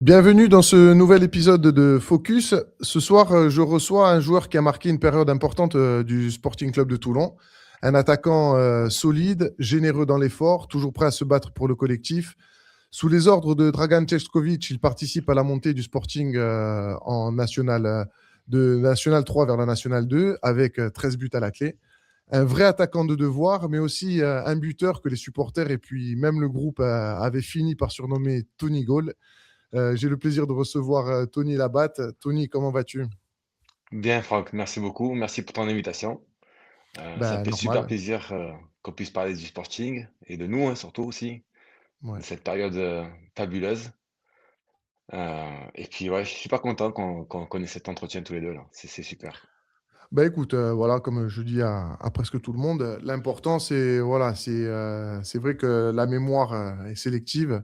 Bienvenue dans ce nouvel épisode de Focus. Ce soir, je reçois un joueur qui a marqué une période importante du Sporting Club de Toulon. Un attaquant solide, généreux dans l'effort, toujours prêt à se battre pour le collectif. Sous les ordres de Dragan Cveskovic, il participe à la montée du Sporting en National, de National 3 vers la National 2 avec 13 buts à la clé. Un vrai attaquant de devoir, mais aussi un buteur que les supporters et puis même le groupe avaient fini par surnommer Tony Goal. J'ai le plaisir de recevoir Tony Labatte. Tony, comment vas-tu? Bien, Franck, merci beaucoup. Merci pour ton invitation. Ça me Ben, fait super normal. plaisir qu'on puisse parler du Sporting et de nous, hein, surtout aussi, de Ouais. cette période fabuleuse. Et puis, ouais, je suis super content qu'on connaisse cet entretien tous les deux là. C'est super. Ben, écoute, voilà, comme je dis à presque tout le monde, l'important, c'est voilà, c'est vrai que la mémoire est sélective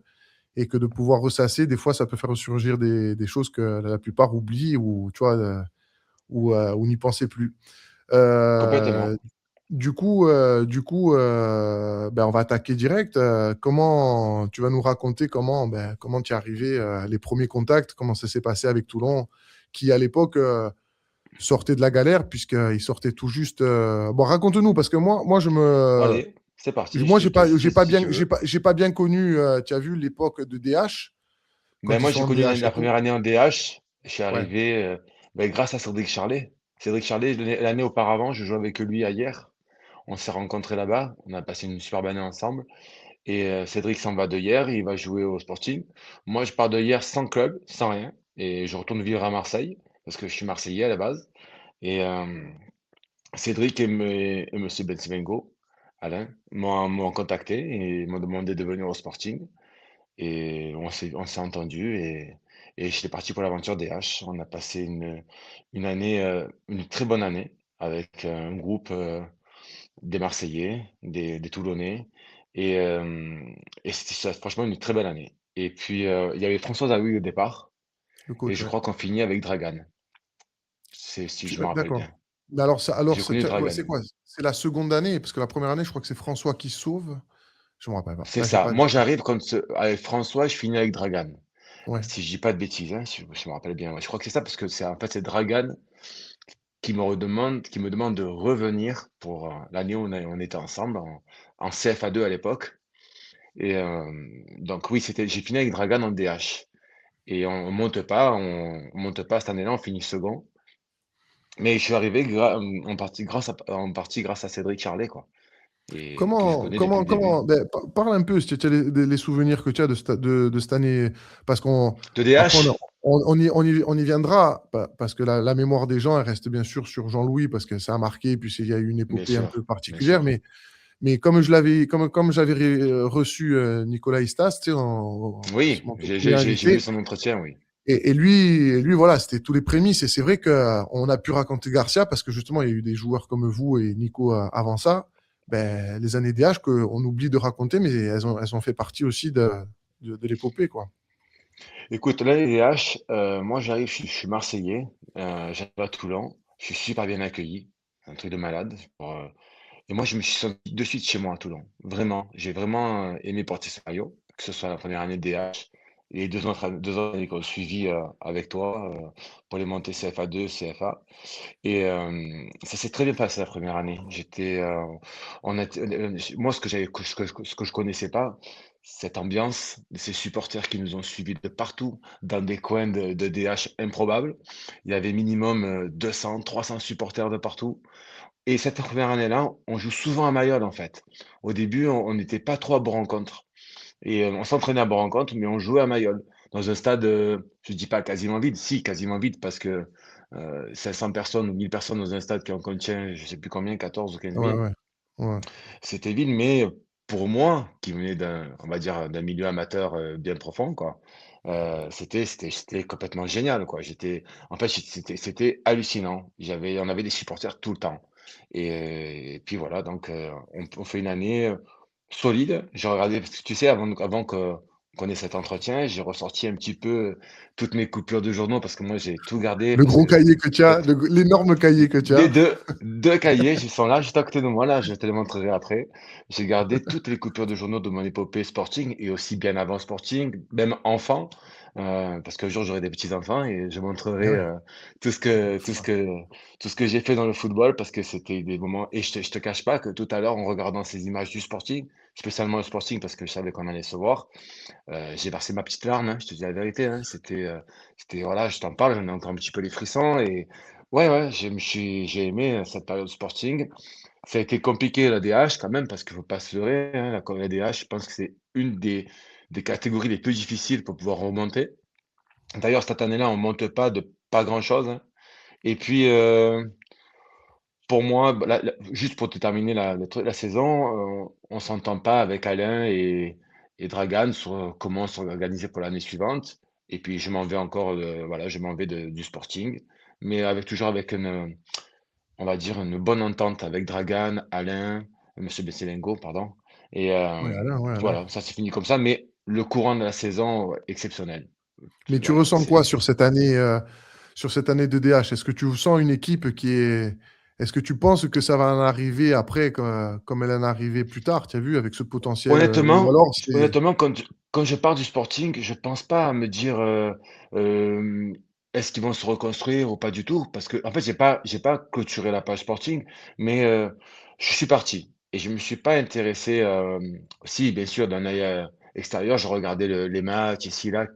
et que de pouvoir ressasser, des fois, ça peut faire ressurgir des choses que la plupart oublient ou, tu vois, ou n'y pensaient plus. Complètement. Euh, ben, on va attaquer direct. Comment tu vas nous raconter comment tu es arrivé, les premiers contacts, comment ça s'est passé avec Toulon, qui à l'époque sortait de la galère puisqu'il sortait tout juste. Bon, raconte-nous parce que moi Allez, c'est parti, moi je te laisse si tu veux. j'ai pas bien connu. Tu as vu l'époque de DH Ben, quand ils moi, sont j'ai en connu DH et la tout. première année en DH. Je suis Ouais. arrivé ben, grâce à Cédric Charlet. Cédric Charlet, l'année auparavant, je jouais avec lui à hier. On s'est rencontrés là-bas. On a passé une superbe année ensemble. Et Cédric s'en va de hier, il va jouer au Sporting. Moi, je pars de hier sans club, sans rien, et je retourne vivre à Marseille, parce que je suis Marseillais à la base. Et Cédric et Monsieur Bensevengo, Alain, m'ont contacté et m'ont demandé de venir au Sporting. Et on s'est entendu et j'étais parti pour l'aventure DH. On a passé une année, une très bonne année avec un groupe des Marseillais, des Toulonnais et c'était ça franchement une très belle année et puis, il y avait François Zahoui au départ Le et coach, je ouais. crois qu'on finit avec Dragan, c'est si je me rappelle D'accord. bien. Mais alors, J'ai connu c'est Dragan. quoi? C'est la seconde année, parce que la première année, je crois que c'est François qui sauve. Je me rappelle pas. C'est Là, j'ai ça. pas. Moi, j'arrive comme avec François, je finis avec Dragan. Ouais. Si je dis pas de bêtises, hein, si je me rappelle bien, ouais. Je crois que c'est ça parce que c'est en fait, c'est Dragan qui me demande de revenir pour, l'année où on était ensemble en CFA2 à l'époque et donc oui, j'ai fini avec Dragan en DH. Et on monte pas cette année-là, on finit second. Mais je suis arrivé en partie grâce à Cédric Charlet, quoi, et que je connais depuis le début. Ben, parle un peu, si tu as les souvenirs que tu as de cette année, parce qu'on, De après, DH? on y viendra, parce que la mémoire des gens, elle reste bien sûr sur Jean-Louis, parce que ça a marqué, puis il y a eu une Bien épopée un peu sûr, bien particulière, sûr. mais comme j'avais reçu Nicolas Istas, tu sais, Oui, mon premier j'ai vu invité, son entretien, oui. et lui, voilà, c'était tous les prémices. Et c'est vrai qu'on a pu raconter Garcia parce que justement, il y a eu des joueurs comme vous et Nico avant ça. Ben, les années DH qu'on oublie de raconter, mais elles ont fait partie aussi de l'épopée, quoi. Écoute, là, les DH, moi j'arrive, je suis marseillais, j'arrive à Toulon, je suis super bien accueilli, un truc de malade, et moi je me suis senti de suite chez moi à Toulon. Vraiment, j'ai vraiment, aimé porter ce maillot, que ce soit la première année de DH et les 2 autres années qu'on a suivies, avec toi, pour les montées CFA2, CFA et ça s'est très bien passé la première année. On était moi ce que je connaissais pas, cette ambiance de ces supporters qui nous ont suivis de partout, dans des coins de DH improbables. Il y avait minimum, 200-300 supporters de partout et cette première année-là, on joue souvent à Mayol, en fait. Au début, on n'était pas trop à Bourg-en-Contre et on s'entraînait à Bourg-en-Contre, mais on jouait à Mayol, dans un stade, je dis pas quasiment vide, si, quasiment vide parce que 500 personnes ou 1000 personnes dans un stade qui en contient, je sais plus combien, 14 ou 15 Ouais, 000. ouais, ouais. C'était vide, mais pour moi, qui venais on va dire, d'un milieu amateur bien profond, quoi, c'était complètement génial, quoi. En fait, c'était hallucinant. On avait des supporters tout le temps. Et puis voilà, donc on fait une année solide. J'ai regardé, parce que tu sais, avant que qu'on ait cet entretien, j'ai ressorti un petit peu toutes mes coupures de journaux parce que moi, j'ai tout gardé Le parce gros que cahier que tu as, cette l'énorme cahier que tu des as. 2 cahiers, ils sont là, juste à côté de moi, là, je te les montrerai après. J'ai gardé toutes les coupures de journaux de mon épopée Sporting et aussi bien avant Sporting, même enfant, parce qu'un jour j'aurai des petits-enfants et je Ah montrerai, ouais. tout ce que tout ce que tout ce que j'ai fait dans le football parce que c'était des moments et je te cache pas que tout à l'heure, en regardant ces images du Sporting, spécialement le Sporting parce que je savais qu'on allait se voir, j'ai versé ma petite larme, hein, je te dis la vérité, hein. C'était voilà, je t'en parle, j'en ai encore un petit peu les frissons et ouais, ouais, j'ai aimé, cette période Sporting. Ça a été compliqué l'ADH quand même parce qu'il faut pas se leurrer, hein, l'ADH, je pense que c'est une des catégories les plus difficiles pour pouvoir remonter. D'ailleurs, cette année-là, on monte pas de pas grand-chose, hein et puis, pour moi, bah, juste pour te terminer la saison, on s'entend pas avec Alain et Dragan sur, comment s'organiser pour l'année suivante et puis je m'en vais encore, voilà, je m'en vais du Sporting, mais toujours avec on va dire une bonne entente avec Dragan, Alain, monsieur Besselengo, pardon et Ouais, Alain, ouais, Alain. voilà, ça s'est fini comme ça, mais le courant de la saison, exceptionnel. Mais tu Voilà, ressens quoi sur cette année de DH? Est-ce que tu sens une équipe qui est. Est-ce que tu penses que ça va en arriver après, comme elle en est arrivée plus tard, tu as vu, avec ce potentiel, ou Honnêtement alors c'est. honnêtement, quand je pars du Sporting, je pense pas à me dire, hem: «Est-ce qu'ils vont se reconstruire ou pas du tout?» parce qu'en fait, j'ai pas clôturé la page Sporting, mais je suis parti et je me suis pas intéressé, si bien sûr d'un œil, extérieur, je regardais les matchs ici, là,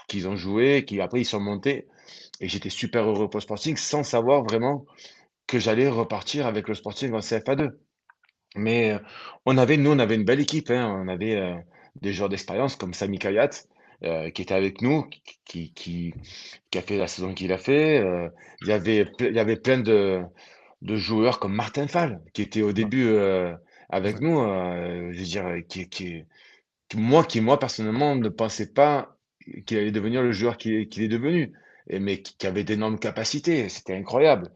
qu'ils ont joué, qui après ils sont montés et j'étais super heureux pour le Sporting sans savoir vraiment que j'allais repartir avec le Sporting en CFA2. Mais, on avait une belle équipe, hein. On avait, des joueurs d'expérience comme Sami Kayat, qui était avec nous, qui a fait la saison qu'il a fait, il y avait plein de joueurs comme Martin Fall, qui était au Ouais, début, avec ouais, nous, je veux dire, qui moi personnellement ne pensais pas qu'il allait devenir le joueur qu'il est devenu et mais qui avait d'énormes capacités, c'était incroyable.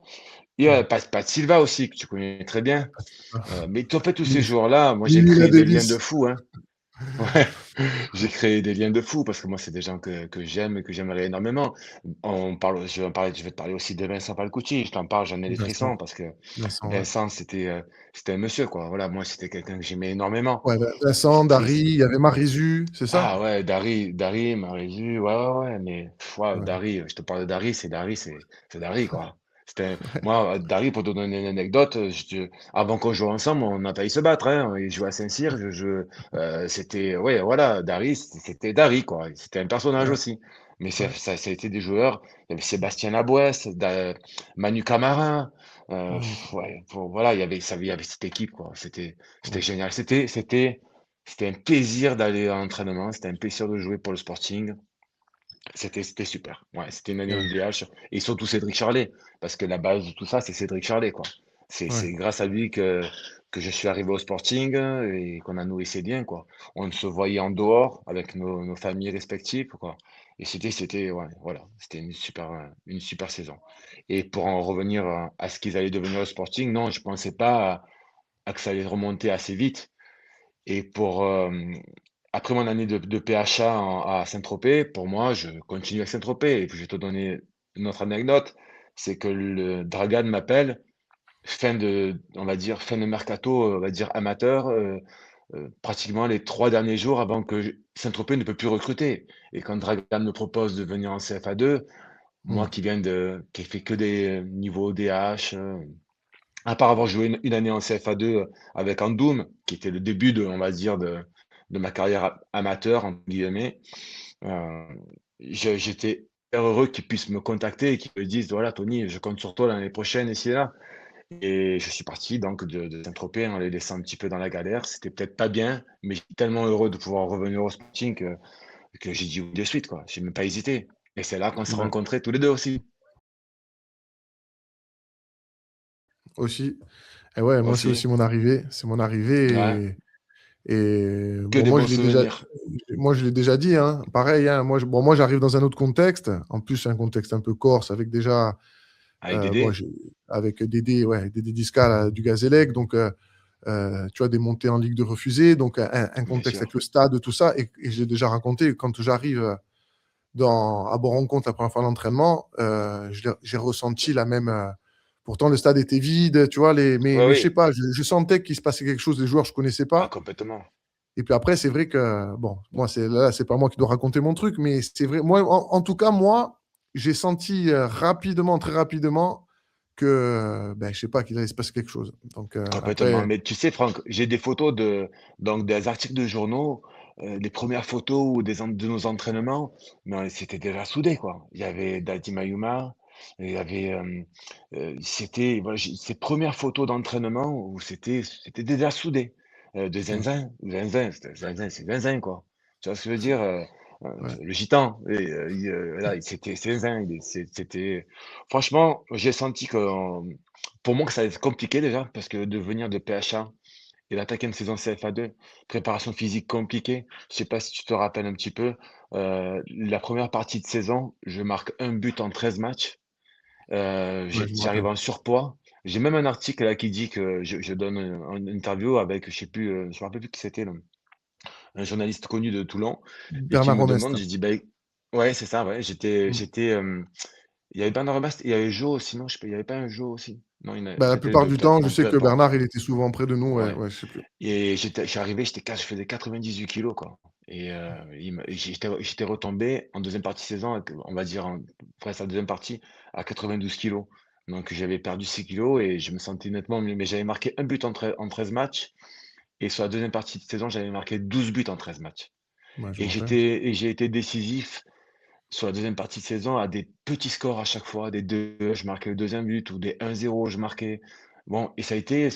Il y ouais. a Pat Silva aussi, que tu connais très bien. Mais en fait, tous ces Mimi, joueurs-là, moi, j'ai Mimi créé des liens de Davis. fou, hein. Ouais, j'ai créé des liens de fou parce que moi, c'est des gens que j'aime et que j'aimerais énormément. Je vais te parler aussi de Vincent Palcucci. Je t'en parle, j'en ai des Vincent, frissons parce que Vincent, ouais. Vincent, c'était un monsieur, quoi. Voilà, moi, c'était quelqu'un que j'aimais énormément. Ouais, Vincent, C'était Dari, il y avait Marizu, c'est ça? ah ouais, Dari, Marizu, ouais, ouais, ouais, mais ouais, Ouais, Dari, je te parle de Dari, c'est Dari, quoi. Moi, Dari, pour te donner une anecdote, avant qu'on joue ensemble, on a failli se battre, hein. Il jouait à Saint-Cyr, c'était, ouais, voilà, Dari, c'était Dari, quoi. C'était un personnage ouais, aussi. Mais ouais, ça a été des joueurs, il y avait Sébastien Labouesse, Manu Camara, magnifique. ouais, voilà, il y avait cette équipe, quoi. C'était Ouais, génial. C'était un plaisir d'aller à l'entraînement, c'était un plaisir de jouer pour le Sporting. C'était super. Ouais, c'était une année ouais, IDH et surtout Cédric Charlet, parce que la base de tout ça, c'est Cédric Charlet, quoi. ouais, C'est grâce à lui que je suis arrivé au Sporting, et qu'on a noué ces liens, quoi. On se voyait en dehors avec nos familles respectives, quoi. Et c'était ouais, voilà, c'était une super saison. Et pour en revenir à ce qu'ils allaient devenir au Sporting, non, je pensais pas à que ça allait remonter assez vite. Et après mon année de PHA à Saint-Tropez, pour moi, je continue à Saint-Tropez et puis je vais te donner une autre anecdote, c'est que le Dragan m'appelle on va dire, fin de mercato, on va dire amateur, pratiquement les 3 derniers jours avant que Saint-Tropez ne peut plus recruter et quand Dragan me propose de venir en CFA2, moi mmh, qui ai fait que des niveaux DH, à part avoir joué une année en CFA2 avec Andoum, qui était le début on va dire, de ma carrière amateur, entre guillemets, heu, j'étais hyper heureux qu'ils puissent me contacter et qu'ils me disent: «Voilà Tony, je compte sur toi l'année prochaine ici et là» et je suis parti donc de Saint-Tropez en les laissant un petit peu dans la galère. C'était peut-être pas bien, mais j'étais tellement heureux de pouvoir revenir au Sporting que j'ai dit oui de suite, quoi. J'ai même pas hésité et c'est là qu'on s'est d'accord. rencontrés tous les 2 aussi. Aussi. Et ouais, moi, c'est Aussi. aussi mon arrivée. C'est mon Ouais, arrivée. Et que bon, des bons souvenirs. moi, je l'ai déjà dit, hein. Pareil, hein. Moi, j'arrive dans un autre contexte. En plus, un contexte un peu corse avec déjà, Avec bon, Dédé? avec Dédé, ouais, Dédé Discal du Gazélec. Donc, tu vois, des montées en Ligue de refusées, donc un bien contexte avec sûr. le stade, tout ça. Et j'ai déjà raconté, quand j'arrive à Bourg-en-Compte la première fois à l'entraînement, j'ai ressenti la même. Pourtant, le stade était vide, tu vois, Oui, mais je sais oui. pas, je sentais qu'il se passait quelque chose. Les joueurs, je connaissais Ah, pas. complètement. Et puis après, c'est vrai que, bon, moi, c'est pas moi qui dois raconter mon truc, mais c'est vrai. Moi, en tout cas, moi, j'ai senti rapidement, très rapidement, que, ben, je sais pas, qu'il allait se passer quelque chose. Donc Complètement. après, Mais tu sais, Franck, j'ai des photos donc des articles de journaux, des premières photos ou de nos entraînements, mais c'était déjà soudé, quoi. Il y avait Dadi Mayuma, il y avait, c'était, voilà, ces premières photos d'entraînement où c'était déjà soudé. De ouais, Zinzin, c'est Zinzin, quoi. Tu vois ce que je veux dire? ouais, Le gitan, là, c'était Zinzin, c'était, franchement, j'ai senti que, pour moi, que ça allait être compliqué déjà, parce que de venir de PHA et d'attaquer une saison CFA2, préparation physique compliquée. Je sais pas si tu te rappelles un petit peu, la première partie de saison, je marque un but en 13 matchs. ouais, je me J'arrive rappelle. en surpoids. J'ai même un article là qui dit que je donne une interview avec, je sais plus, je me rappelle plus qui c'était, là, un journaliste connu de Toulon, et qui Bernard me Romest. demande, j'ai dit, bah, ouais, c'est ça, ouais, Mm. j'étais, il y avait Bernard Remast, il y avait Jo aussi, non, je sais pas, il y avait pas un Jo aussi? Non, Bah, la peut-être plupart du temps, je sais peu que importe. Bernard, il était souvent près de nous. Ouais, Ouais. ouais, je sais plus. Et je suis arrivé, je faisais 98 kilos, quoi. Et j'étais retombé en deuxième partie de saison, on va dire, après sa deuxième partie, à 92 kilos. Donc j'avais perdu 6 kilos et je me sentais nettement mieux. Mais j'avais marqué un but en 13 matchs. Et sur la deuxième partie de saison, j'avais marqué 12 buts en 13 matchs. Ouais, je me Et rappelle. j'ai été décisif sur la deuxième partie de saison à des petits scores à chaque fois, des 2, je marquais le deuxième but ou des 1-0, je marquais. Bon, et ça a été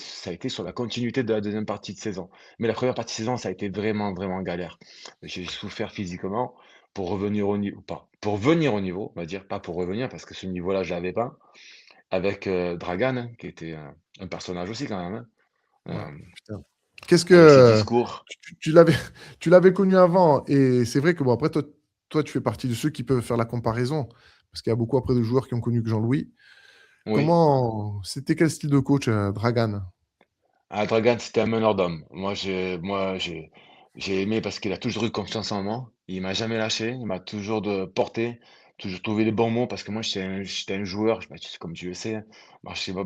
sur la continuité de la deuxième partie de saison. Mais la première partie de saison, ça a été vraiment, vraiment galère. J'ai souffert physiquement pour revenir au niveau, pas, pour venir au niveau, on va dire, pas pour revenir, parce que ce niveau-là, je l'avais pas, avec Dragan, hein, qui était un personnage aussi quand même, Ouais, hein, putain. Qu'est-ce avec ses que discours. tu l'avais tu l'avais connu avant et c'est vrai que bon après toi tu fais partie de ceux qui peuvent faire la comparaison parce qu'il y a beaucoup après de joueurs qui ont connu que Jean-Louis. Oui. Comment c'était quel style de coach Dragan? Ah, Dragan, c'était un meneur d'hommes. J'ai aimé parce qu'il a toujours eu confiance en moi. Il m'a jamais lâché. Il m'a toujours porté, toujours trouvé les bons mots parce que moi, j'étais un joueur, bah, tu sais, comme tu le sais, hein,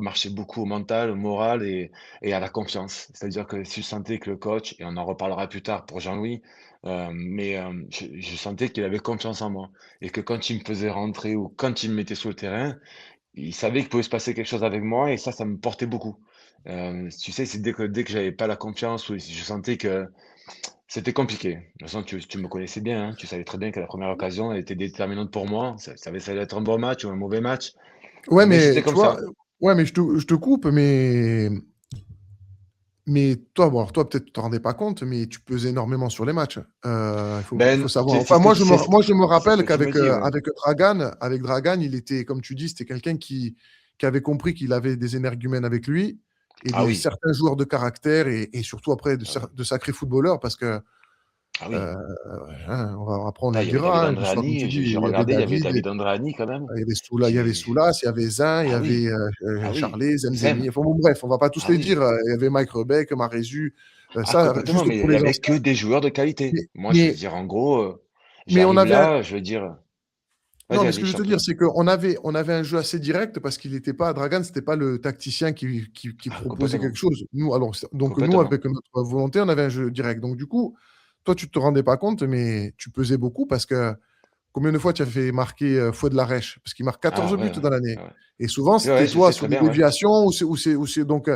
marchait beaucoup au mental, au moral et à la confiance. C'est-à-dire que si je sentais que le coach, et on en reparlera plus tard pour Jean-Louis, je sentais qu'il avait confiance en moi et que quand il me faisait rentrer ou quand il me mettait sur le terrain, il savait qu'il pouvait se passer quelque chose avec moi et ça me portait beaucoup. Tu sais, c'est dès que j'avais pas la confiance ou si je sentais que c'était compliqué. De toute façon, tu me connaissais bien, hein, tu savais très bien que la première occasion, elle était déterminante pour moi. Ça allait être un bon match ou un mauvais match, Ouais, mais j'étais mais tu comme vois, ça. ouais, mais je te coupe, mais toi, bon, alors toi, peut-être tu t'en rendais pas compte, mais tu pesais énormément sur les matchs. Il faut Ben, savoir. Enfin, moi, je me c'est ce rappelle que tu me qu'avec dis, ouais. Avec Dragan, il était, comme tu dis, c'était quelqu'un qui avait compris qu'il avait des énergumènes avec lui et Ah des oui, certains joueurs de caractère et surtout après ah oui, de sacrés footballeurs parce que ah oui. euh, hein, après on Ah, le il y avait dira, David hein, l'histoire, comme tu Andréani, dis, j'ai il y avait regardé, il y avait David, David Andréani quand même. Il y avait Soulas, il y avait Zin, il y Ah avait oui, ah oui, Charlet, Zemzemi. Zem, Enfin bon, bref, on va pas tous ah les oui. dire. Il y avait Mike Rebec, Marézu. Ah, Ça, complètement, juste mais pour il y les avait anciens. que des joueurs de qualité. Mais, Moi, je veux mais, dire, en gros, mais on j'arrive avait là, je veux dire, non, vas-y, mais ce vas-y, que je je t'en veux te dire, prie. c'est on avait un jeu assez direct parce qu'il n'était pas, Dragan, c'était pas le tacticien qui Ah, proposait quelque complètement, chose. Nous, alors, donc nous, complètement. avec notre volonté, on avait un jeu direct. Donc du coup, toi, tu te rendais pas compte, mais tu pesais beaucoup parce que combien de fois tu as fait marquer Fouad de la Rèche? Parce qu'il marque Ah 14 buts ouais, dans l'année. ouais, ouais. Et souvent, Ouais, ouais, c'était je toi sais sur très des bien, ouais. déviations donc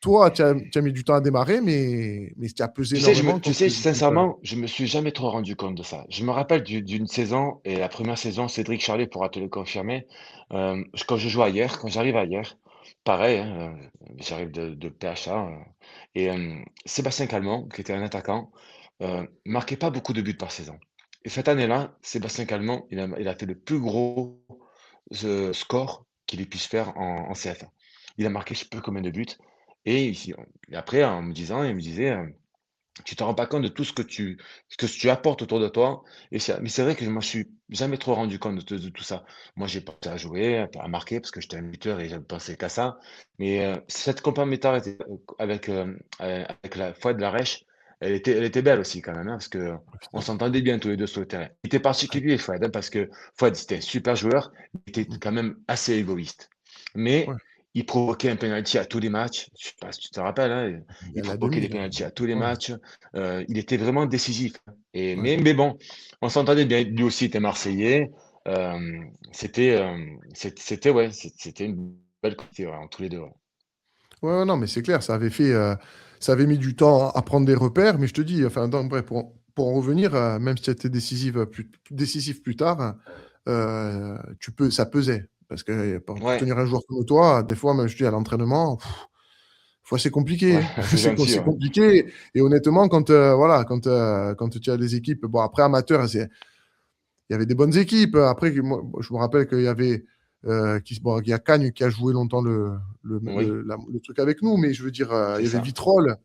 toi, tu as mis du temps à démarrer, mais tu as pesé énormément Tu contre. sais, sincèrement, je me suis jamais trop rendu compte de ça. Je me rappelle d'une saison, et la première saison, Cédric Charlet pourra te le confirmer. Quand je joue à Hyères, quand j'arrive à Hyères, pareil, hein, j'arrive de PHA, Sébastien Calmont, qui était un attaquant, marquait pas beaucoup de buts par saison. Et cette année-là, Sébastien Calmont, il a fait le plus gros score qu'il ait pu se faire en CFA. Il a marqué je sais plus combien de buts. Et, ici, et après, en me disant, il me disait, tu te rends pas compte de tout ce que tu apportes autour de toi mais c'est vrai que je m'en suis jamais trop rendu compte de tout ça. Moi, j'ai pensé à jouer, à marquer parce que j'étais un buteur et je ne pensais qu'à ça. Mais, cette complémentarité avec la Fouad Larèche, elle était belle aussi quand même, hein, parce qu'on s'entendait bien tous les 2 sur le terrain. Il était particulier Fouad, hein, parce que Fouad, c'était un super joueur, il était Mmh. quand même assez égoïste. Mais Ouais, il provoquait un penalty à tous les matchs. Je sais pas si tu te rappelles, hein, il y il a la provoquait demi des là. penaltys à tous les Ouais, matchs. Il était vraiment décisif. Et ouais. mais bon, on s'entendait bien. Lui aussi était marseillais. C'était ouais, c'était une belle qualité, ouais, entre les 2, ouais. Ouais, ouais, non, mais c'est clair, ça avait mis du temps à prendre des repères, mais je te dis, enfin, bref, pour en revenir, même si tu étais décisif plus tard, ça pesait. Parce que pour Ouais, tenir un joueur comme toi, des fois, même je dis à l'entraînement, fois c'est compliqué, ouais, hein. c'est gentil, C'est ouais. compliqué. Et honnêtement, voilà, quand tu as des équipes, bon, après amateur, il y avait des bonnes équipes. Après, moi, je me rappelle qu'il y avait bon, il y a Cagne qui a joué longtemps Oui, le truc avec nous, mais je veux dire, il c'est y avait ça. Vitrolles,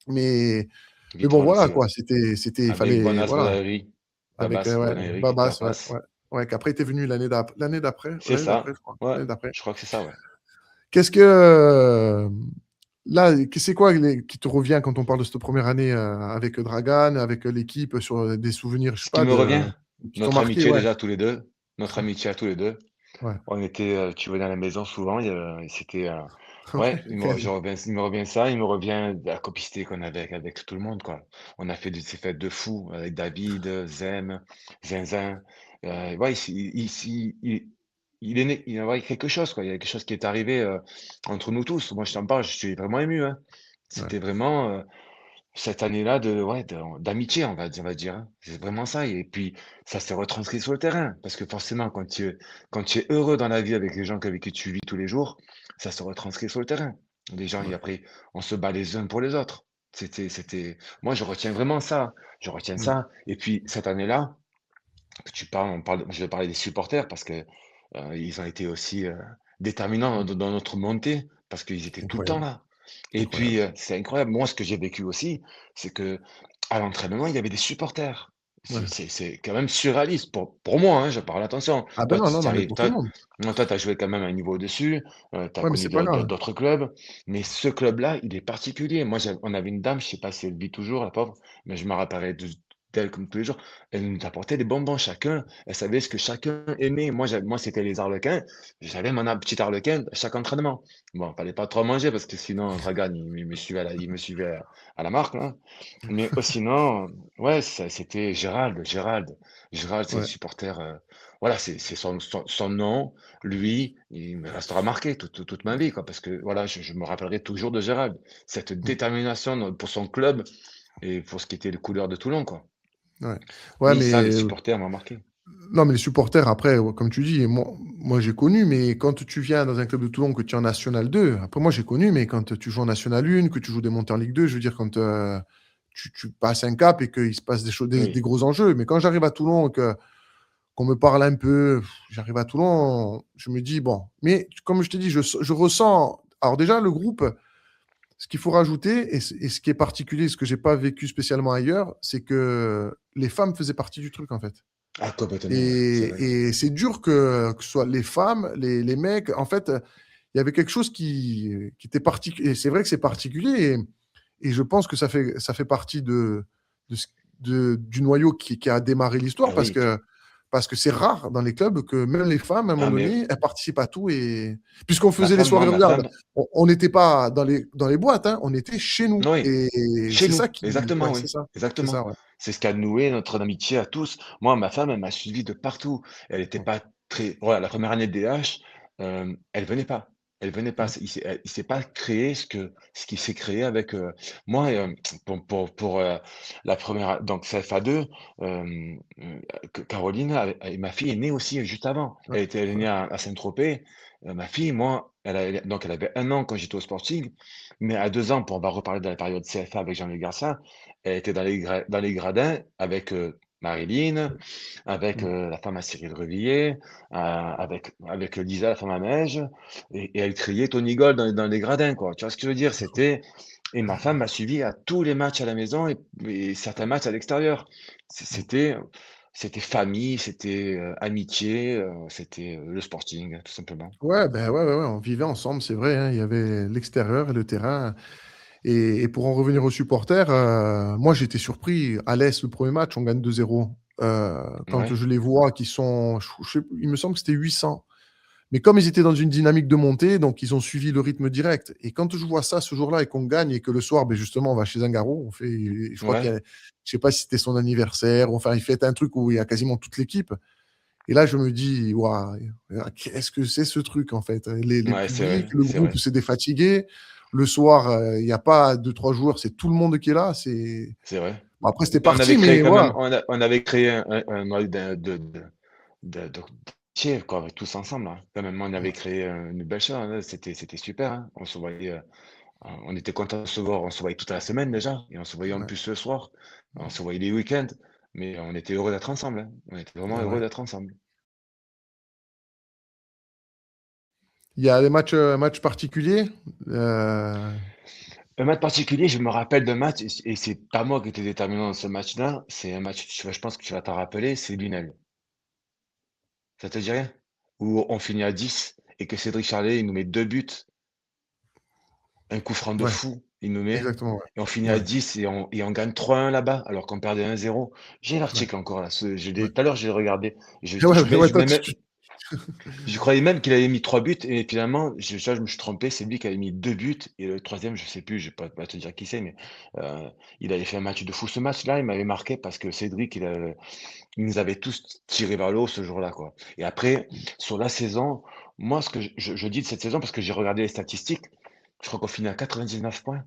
mais, bon, Vitrolles voilà, aussi, ouais. quoi. Il Avec fallait, Bonas voilà, Bonaeri, avec Babas ouais, Bonaeri qui était en Babas, ouais, face. ouais, ouais, qu'après était venu C'est ça, je crois, ouais, l'année d'après. je crois que c'est ça, ouais. Qu'est-ce que là, c'est quoi qui te revient quand on parle de cette première année avec Dragan, avec l'équipe, sur des souvenirs, je sais Ce qui pas, me revient, qui t'ont notre marqué, amitié ouais. déjà tous les 2, notre amitié à tous les 2. Ouais. On était, tu venais à la maison souvent, c'était, ouais, Ouais, quand même. il me revient ça, il me revient la complicité qu'on avait avec tout le monde, quoi. On a fait ces fêtes de fou avec David, Zem, Zinzin, ouais, il est né il y a ouais, quelque chose, quoi. Il y a quelque chose qui est arrivé, entre nous tous. Moi, je t'en parle, je suis vraiment ému, hein. Ouais. C'était vraiment, cette année-là de ouais, d'amitié, on va dire, hein. C'est vraiment ça et puis ça s'est retranscrit sur le terrain parce que forcément quand tu es heureux dans la vie avec les gens avec qui tu vis tous les jours, ça se retranscrit sur le terrain. Les gens et Ouais. après on se bat les uns pour les autres. C'était moi je retiens vraiment ça, je retiens Mmh. ça et puis cette année-là, que tu parles on parle je vais parler des supporters parce que, ils ont été aussi, déterminants dans notre montée parce qu'ils étaient tout le temps Incroyable, là et incroyable. puis, c'est incroyable. Moi, ce que j'ai vécu aussi, c'est que à l'entraînement, il y avait des supporters. Ouais. C'est quand même surréaliste pour moi, hein, je parle attention. Ah ben Toi, non, tu non, tu non, mais arrives pour tout le toi monde. non, toi, tu as joué quand même à un niveau au-dessus, tu as Ouais, mais connu c'est pas grave. d'autres clubs, mais ce club-là, il est particulier. Moi, on avait une dame, je sais pas si elle vit toujours, la pauvre, mais je me rappellerai d'elle comme tous les jours. Elle nous apportait des bonbons chacun. Elle savait ce que chacun aimait. Moi, c'était les arlequins. J'avais mon petit arlequin à chaque entraînement. Bon, fallait pas trop manger parce que sinon Dragan, il me suivait à la marque, hein. Mais sinon, ouais, c'était Gérald, c'est le Ouais. supporter, voilà, c'est son nom, lui, il me restera marqué toute ma vie, quoi, parce que voilà, je me rappellerai toujours de Gérald. Cette Mmh. détermination pour son club et pour ce qui était les couleurs de Toulon, quoi. Ouais. Ouais, Oui, ça, les mais supporters m'ont marqué. non, mais les supporters, après, ouais, comme tu dis, moi j'ai connu, mais quand tu viens dans un club de Toulon, que tu es en National 2, après moi j'ai connu, mais quand tu joues en National 1, que tu joues des montées en Ligue 2, je veux dire, quand tu passes un cap et qu'il se passe des choses, des Oui, gros enjeux. Mais quand j'arrive à Toulon, qu'on me parle un peu, j'arrive à Toulon, je me dis, bon, mais comme je t'ai dit, je ressens. Alors déjà, le groupe, ce qu'il faut rajouter, et ce qui est particulier, ce que j'ai pas vécu spécialement ailleurs, c'est que les femmes faisaient partie du truc, en fait. ah complètement, ouais, c'est vrai. Et c'est dur que ce soit les femmes, les mecs. En fait, il y avait quelque chose qui était particulier. Et c'est vrai que c'est particulier. Et je pense que ça fait partie de du noyau qui a démarré l'histoire Ah oui. parce que c'est rare dans les clubs que même les femmes, à un Ah moment mais donné, elles participent à tout. Et puisqu'on ma faisait les femme, moi, soirées, ma regarde, femme on n'était pas dans les boîtes, hein, on était chez nous. oui, Et chez c'est nous, ça qui. exactement, Ouais, oui, c'est exactement. ça, ouais. C'est ce qui a noué notre amitié à tous. Moi, ma femme, elle m'a suivi de partout. Elle était Ouais, pas très voilà, la première année de DH, elle venait pas. Elle venait pas. ouais, Il s'est pas créé ce qui s'est créé avec, moi, pour, la première donc CFA2, Caroline et ma fille est née aussi juste avant. ouais, Elle est ouais. née à Saint-Tropez. Ma fille, moi, elle avait 1 an quand j'étais au Sporting, mais à 2 ans, on va reparler de la période CFA avec Jean-Luc Garcia, elle était dans les gradins avec, Marilyn, avec, Mm. la femme à Cyril Revilliers, avec Lisa, la femme à Meige et elle criait Tony Gold dans les gradins, quoi. Tu vois ce que je veux dire? C'était et ma femme m'a suivi à tous les matchs à la maison et certains matchs à l'extérieur. C'était famille, c'était, amitié, c'était, le Sporting, tout simplement. Ouais, ben ouais, ouais, ouais, on vivait ensemble, c'est vrai, hein. Il y avait l'extérieur et le terrain. Et pour en revenir aux supporters, moi j'étais surpris. À l'Est, le premier match, on gagne 2-0. Quand Ouais, je les vois qui sont, il me semble que c'était 800. Mais comme ils étaient dans une dynamique de montée, donc ils ont suivi le rythme direct. Et quand je vois ça ce jour-là et qu'on gagne et que le soir, ben justement, on va chez un garot, on fait, je crois qu'il y ouais, a, je sais pas si c'était son anniversaire, enfin, il fait un truc où il y a quasiment toute l'équipe. Et là, je me dis, waouh, qu'est-ce que c'est ce truc en fait? Les ouais, c'est publics, vrai, le c'est groupe, vrai, c'est des fatigués. Le soir, il n'y a pas deux, trois joueurs, c'est tout le monde qui est là. c'est vrai. Bon, après, c'était Et on avait parti, créé mais quand même voilà. on avait créé un noyau de d'amitié quoi, avec tous ensemble, hein. Quand même, on avait créé, une belle chose, hein, c'était super, hein. On se voyait, on était contents de se voir, on se voyait toute la semaine déjà et on se voyait en Ouais, plus le soir. On se voyait les week-ends, mais on était heureux d'être ensemble, hein. On était vraiment heureux ouais. d'être ensemble. Il y a des matchs particuliers. Euh, Un match particulier, je me rappelle d'un match et c'est pas moi qui était déterminant dans ce match-là, c'est un match, je pense que tu vas t'en rappeler, c'est Lunel. Ça te dit rien? Où on finit à 10 et que Cédric Charlet, il nous met 2 buts, un coup franc de ouais, fou, il nous met exactement. et on finit Ouais, à ouais, 10 et on gagne 3-1 là-bas alors qu'on perdait 1-0. J'ai ouais, l'article encore là, je ouais. l'ai tout à l'heure, j'ai regardé. Ouais, ouais, ouais, Je toi, mets même je croyais même qu'il avait mis 3 buts et finalement, je me suis trompé, c'est lui qui avait mis 2 buts et le troisième je sais plus, je vais pas te dire qui c'est, mais heu, il avait fait un match de fou. Ce match-là, il m'avait marqué parce que Cédric, il nous avait tous tirés vers le haut ce jour-là, quoi. Et après, sur la saison, moi, ce que je dis de cette saison, parce que j'ai regardé les statistiques, je crois qu'on finit à 99 points,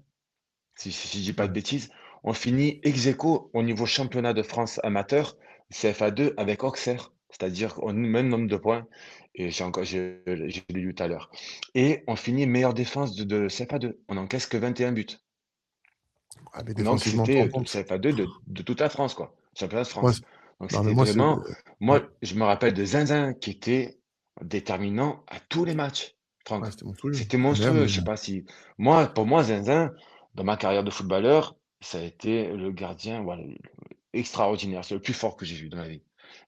si je dis pas de ouais. bêtises. On finit ex aequo au niveau championnat de France amateur, CFA2 avec Auxerre, c'est-à-dire au même nombre de points et j'ai lu tout à l'heure et on finit meilleure défense de CFA2. On encaisse que 21 buts. Ah, mais Donc défensivement, tu te c'était, rends compte. CFA2 de toute la France, quoi, championnat de Moi, France. Donc non, mais c'était moi, c'est. vraiment Ouais, moi, je me rappelle de Zinzin qui était déterminant à tous les matchs, ouais, Franck. c'était monstrueux. C'était Mais, monstrueux, je sais pas si moi, pour moi, Zinzin, dans ma carrière de footballeur, ça a été le gardien, voilà, extraordinaire. C'est le plus fort que j'ai vu dans ma vie.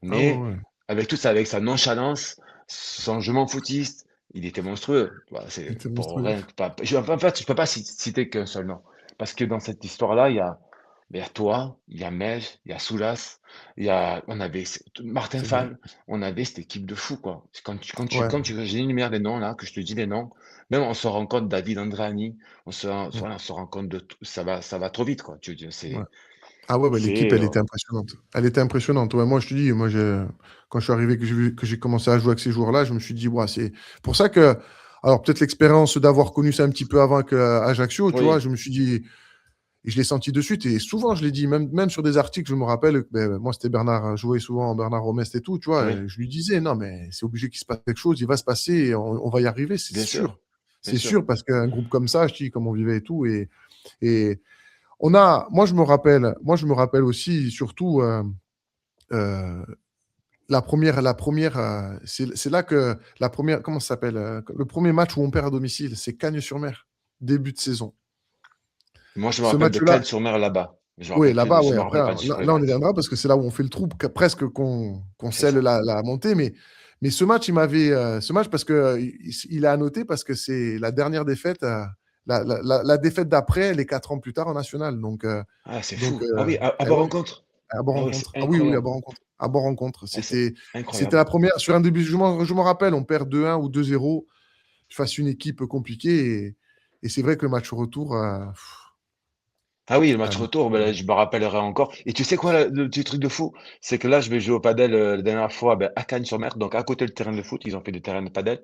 ah ouais, Mais ouais. avec tout ça, avec sa nonchalance, son jeu m'en foutiste, il était monstrueux. Voilà, Il c'est était pour monstrueux. rien que pas en fait, je peux pas citer qu'un seul nom. Parce que dans cette histoire-là, il y a toi, il y a Mej, il y a Soulas, on avait Martin C'est vrai. Fall, on avait cette équipe de fous, quoi. Ouais. Quand tu j'énumère les noms là, que je te dis les noms, même on se rend compte David Andréani, Mm, voilà, on se rend compte de tout, ça va trop vite, quoi. ouais. Ah ouais, bah, l'équipe, C'est, elle était impressionnante. Elle était impressionnante. Ouais, moi, je te dis, quand je suis arrivé, que j'ai commencé à jouer avec ces joueurs-là, je me suis dit, ouais, c'est pour ça que, alors peut-être l'expérience d'avoir connu ça un petit peu avant qu'Ajaccio, tu vois, oui, je me suis dit, et je l'ai senti de suite. Et souvent, je l'ai dit, même sur des articles, je me rappelle, ben, moi, c'était Bernard, je jouais souvent Bernard Romest et tout, tu vois, oui, et je lui disais, non, mais c'est obligé qu'il se passe quelque chose, il va se passer, et on va y arriver, c'est bien sûr, sûr. bien C'est sûr. sûr, parce qu'un groupe comme ça, je dis, comme on vivait et tout, et moi, je me rappelle aussi, surtout, euh, c'est là que la première, comment ça s'appelle, le premier match où on perd à domicile, c'est Cagnes-sur-Mer, début de saison. Moi, je me Ce rappelle de match-là, Cannes-sur-Mer là-bas. Je me oui, rappelle plus de là-bas, je ouais. me Après, rappelle pas du vrai là, on y match. viendra parce que c'est là où on fait le trou, presque qu'on C'est scelle ça. la montée. Mais ce match, ce match, parce que il a annoté parce que c'est la dernière défaite, la défaite d'après, les 4 ans plus tard en national. Ah, c'est Donc, fou. Ah oui, à eh bonne ouais, rencontre. à bord Ah oui, c'est rencontre. Ah oui, oui, à incroyable. bord rencontre. À bord rencontre. Ah, c'est C'était incroyable. la première sur un début. Je m'en rappelle, on perd 2-1 ou 2-0 face à une équipe compliquée. Et c'est vrai que le match retour, Ah oui, le match ah, retour, ben là, je me rappellerai encore. Et tu sais quoi, le petit truc de fou? C'est que là, je vais jouer au padel la dernière fois ben, à Cagnes-sur-Mer, donc à côté du terrain de foot, ils ont fait des terrains de padel.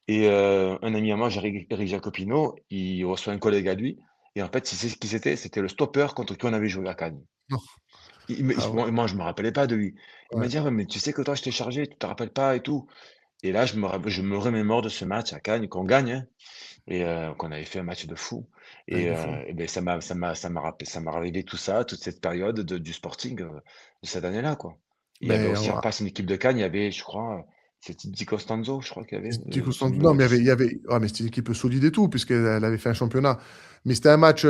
Et un ami à moi, Eric Jacopino, il reçoit un collègue à lui. Et en fait, tu sais ce qui c'était? C'était le stopper contre qui on avait joué à Cannes. non. Ah ouais, Moi, je me rappelais pas de lui. Il m'a ouais, dit, ah ouais, mais tu sais que toi, je t'ai chargé, tu te rappelles pas et tout. Et là, je me remémore de ce match à Cannes qu'on gagne, hein, et qu'on avait fait un match de fou. ouais, de fou. Et ben, ça m'a réveillé tout ça, toute cette période du Sporting de cette année-là, quoi. Il y avait Mais aussi en face une équipe de Cannes, il y avait, je crois, C'était Di Costanzo, je crois qu'il y avait ce Non, numéro mais 10. mais c'était une équipe solide et tout, puisqu'elle avait fait un championnat. Mais c'était un match.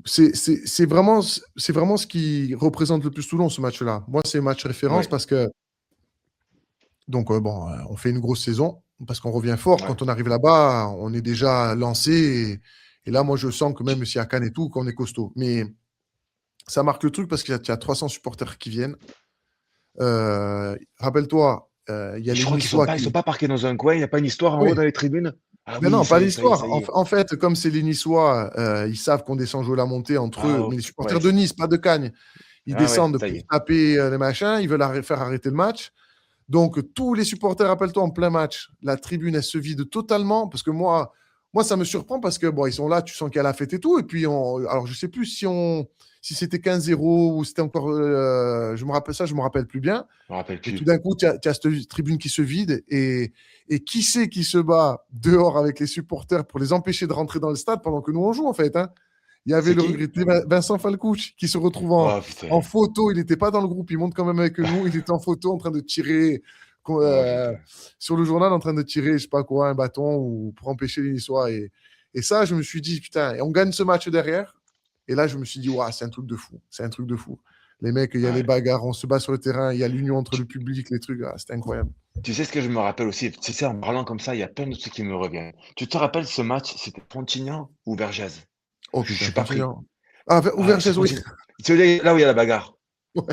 C'est vraiment ce qui représente le plus Toulon, ce match-là. Moi, c'est un match référence Ouais, parce que, donc, on fait une grosse saison parce qu'on revient fort. ouais. Quand on arrive là-bas, on est déjà lancé. Et là, moi, je sens que même si à Cannes et tout, qu'on est costaud. Mais ça marque le truc parce qu'il y a 300 supporters qui viennent. Rappelle-toi, il y a Je les crois qu'ils sont Niçois pas, ils sont qui. pas parqués dans un coin. Il n'y a pas une histoire en haut Oui, dans les tribunes. Ah mais oui, non, ça pas y est, ça y est, l'histoire. ça y est. En fait, comme c'est les Niçois, ils savent qu'on descend jouer la montée entre Ah eux. Mais les ouais, supporters de Nice, pas de Cagnes, ils ah ouais, descendent ça y pour est. taper les machins. Ils veulent faire arrêter le match. Donc, tous les supporters, rappelle-toi, en plein match, la tribune, elle se vide totalement. Parce que moi, ça me surprend parce que, bon, ils sont là, tu sens qu'il y a la fête et tout. Et puis, alors, je sais plus si c'était 15-0 ou c'était encore. Je me rappelle plus bien. Je me rappelle Et tout plus. d'un coup, tu as cette tribune qui se vide. Et qui c'est qui se bat dehors avec les supporters pour les empêcher de rentrer dans le stade pendant que nous, on joue, en fait, hein. Il y avait C'est le qui? regretté Vincent Falcouch qui se retrouve Oh en putain. photo. Il n'était pas dans le groupe, il monte quand même avec nous. Il était en photo en train de tirer Oh euh, putain. sur le journal, en train de tirer, je sais pas quoi, un bâton ou pour empêcher les Niçois. Et ça, je me suis dit, putain, et on gagne ce match derrière. Et là, je me suis dit, waouh, c'est un truc de fou. C'est un truc de fou. Les mecs, il y a les Ouais. bagarres, on se bat sur le terrain, il y a l'union entre le public, les trucs. C'était incroyable. Tu sais ce que je me rappelle aussi? Tu sais, en parlant comme ça, il y a plein de trucs qui me reviennent. Tu te rappelles ce match, c'était Frontignan ou Vergès? Oh Je putain, suis pas pris. Frontignan. Ah, Ah, ouvert c'est chez oui. Frontignan. C'est là où il y a la bagarre. Ouais.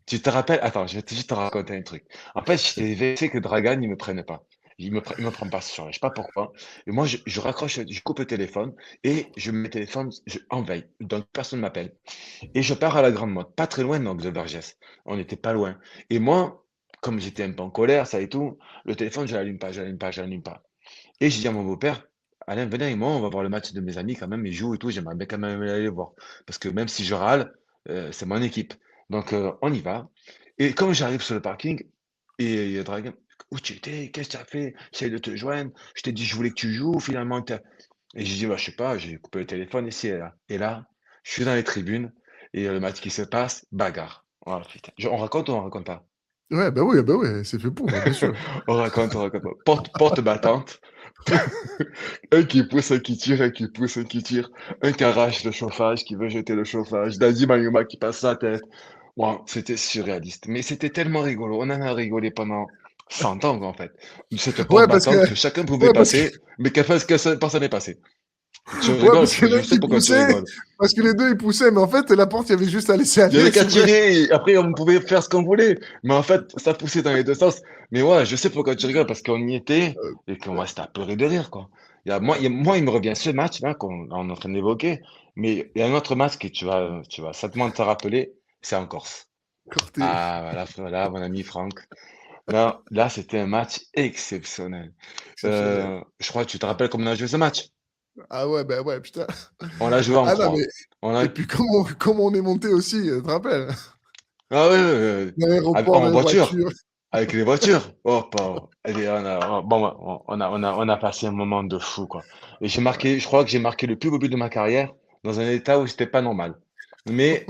Tu te rappelles? Attends, je vais juste te raconter un truc. En fait, j'étais vexé que Dragan, il me prenne pas. Il me prend pas sur, je sais pas pourquoi. Et moi, je raccroche, je coupe le téléphone et je mets le téléphone en veille. Donc, personne m'appelle. Et je pars à la Grande Motte, pas très loin donc de Vergès. On n'était pas loin. Et moi, comme j'étais un peu en colère, ça et tout, le téléphone, je l'allume pas, je l'allume pas, je l'allume pas. Et je dis à mon beau-père, Alain, venez avec moi, on va voir le match de mes amis quand même, ils jouent et tout, j'aimerais bien quand même aller les voir. Parce que même si je râle, c'est mon équipe. Donc on y va. Et comme j'arrive sur le parking, et il y a Dragan, où tu étais? Qu'est-ce que tu as fait? J'essaie de te joindre. Je t'ai dit, je voulais que tu joues, finalement. Et j'ai dit, bah, je sais pas, j'ai coupé le téléphone ici et là. Et là, je suis dans les tribunes, et le match qui se passe, bagarre. Oh, putain. On raconte ou on raconte pas? Ouais, bah oui, c'est fait pour, bien sûr. On raconte pas. Porte battante. Un qui pousse, un qui tire, un qui pousse, un qui tire. Un qui arrache le chauffage, qui veut jeter le chauffage. Dazi Mayuma qui passe sa tête. Bon, c'était surréaliste. Mais c'était tellement rigolo. On en a rigolé pendant 100 ans, quoi, en fait. Cette porte Ouais, parce que, battante que chacun pouvait ouais, parce que, passer, mais personne n'est passé. Tu ouais, rigoles, parce que je l'un sais qui pourquoi tu poussait, rigoles. parce que les deux ils poussaient, mais en fait, la porte, il y avait juste à laisser Il y avait aller, qu'à c'est vrai. tirer, et après on pouvait faire ce qu'on voulait. Mais en fait, ça poussait dans les deux sens. Mais ouais, je sais pourquoi tu rigoles, parce qu'on y était et qu'on restait apeuré de rire, quoi. Moi, il me revient ce match-là qu'on est en train d'évoquer, mais il y a un autre match que tu vas certainement te rappeler, c'est en Corse. Corté. Ah, voilà, mon ami Franck. Là, c'était un match exceptionnel. Exceptionnel. Je crois que tu te rappelles comment on a joué ce match. Ah ouais, ben ouais, putain. On l'a joué en Ah non, mais, 3. On a... et puis comment on est monté aussi, tu te rappelles? Ah ouais, L'aéroport, en les voiture. voitures. Avec les voitures? Oh, pauvre. Bon, on a passé un moment de fou, quoi. Et Ouais. je crois que j'ai marqué le plus beau but de ma carrière dans un état où c'était pas normal. Mais,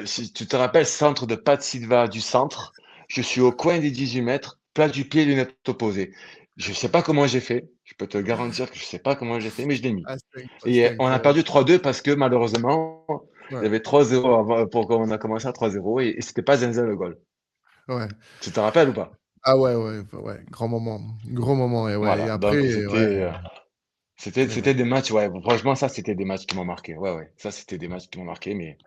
si tu te rappelles, centre de Pat Silva du centre, je suis au coin des 18 mètres, plat du pied, lunettes opposées. Je sais pas comment j'ai fait. Je peux te garantir que je sais pas comment j'ai fait, mais je l'ai mis. Ah, Et c'était on a incroyable. perdu 3-2 parce que malheureusement, il y Ouais, avait 3-0 pour qu'on a commencé à 3-0 et c'était pas Zenzel le goal. ouais. Tu te rappelles ou pas? Ah ouais, ouais, ouais, grand moment. Gros moment, et ouais. Et Voilà, après, donc ouais, c'était des matchs, ouais, franchement, ça, c'était des matchs qui m'ont marqué. Ouais, ouais, ça, c'était des matchs qui m'ont marqué, mais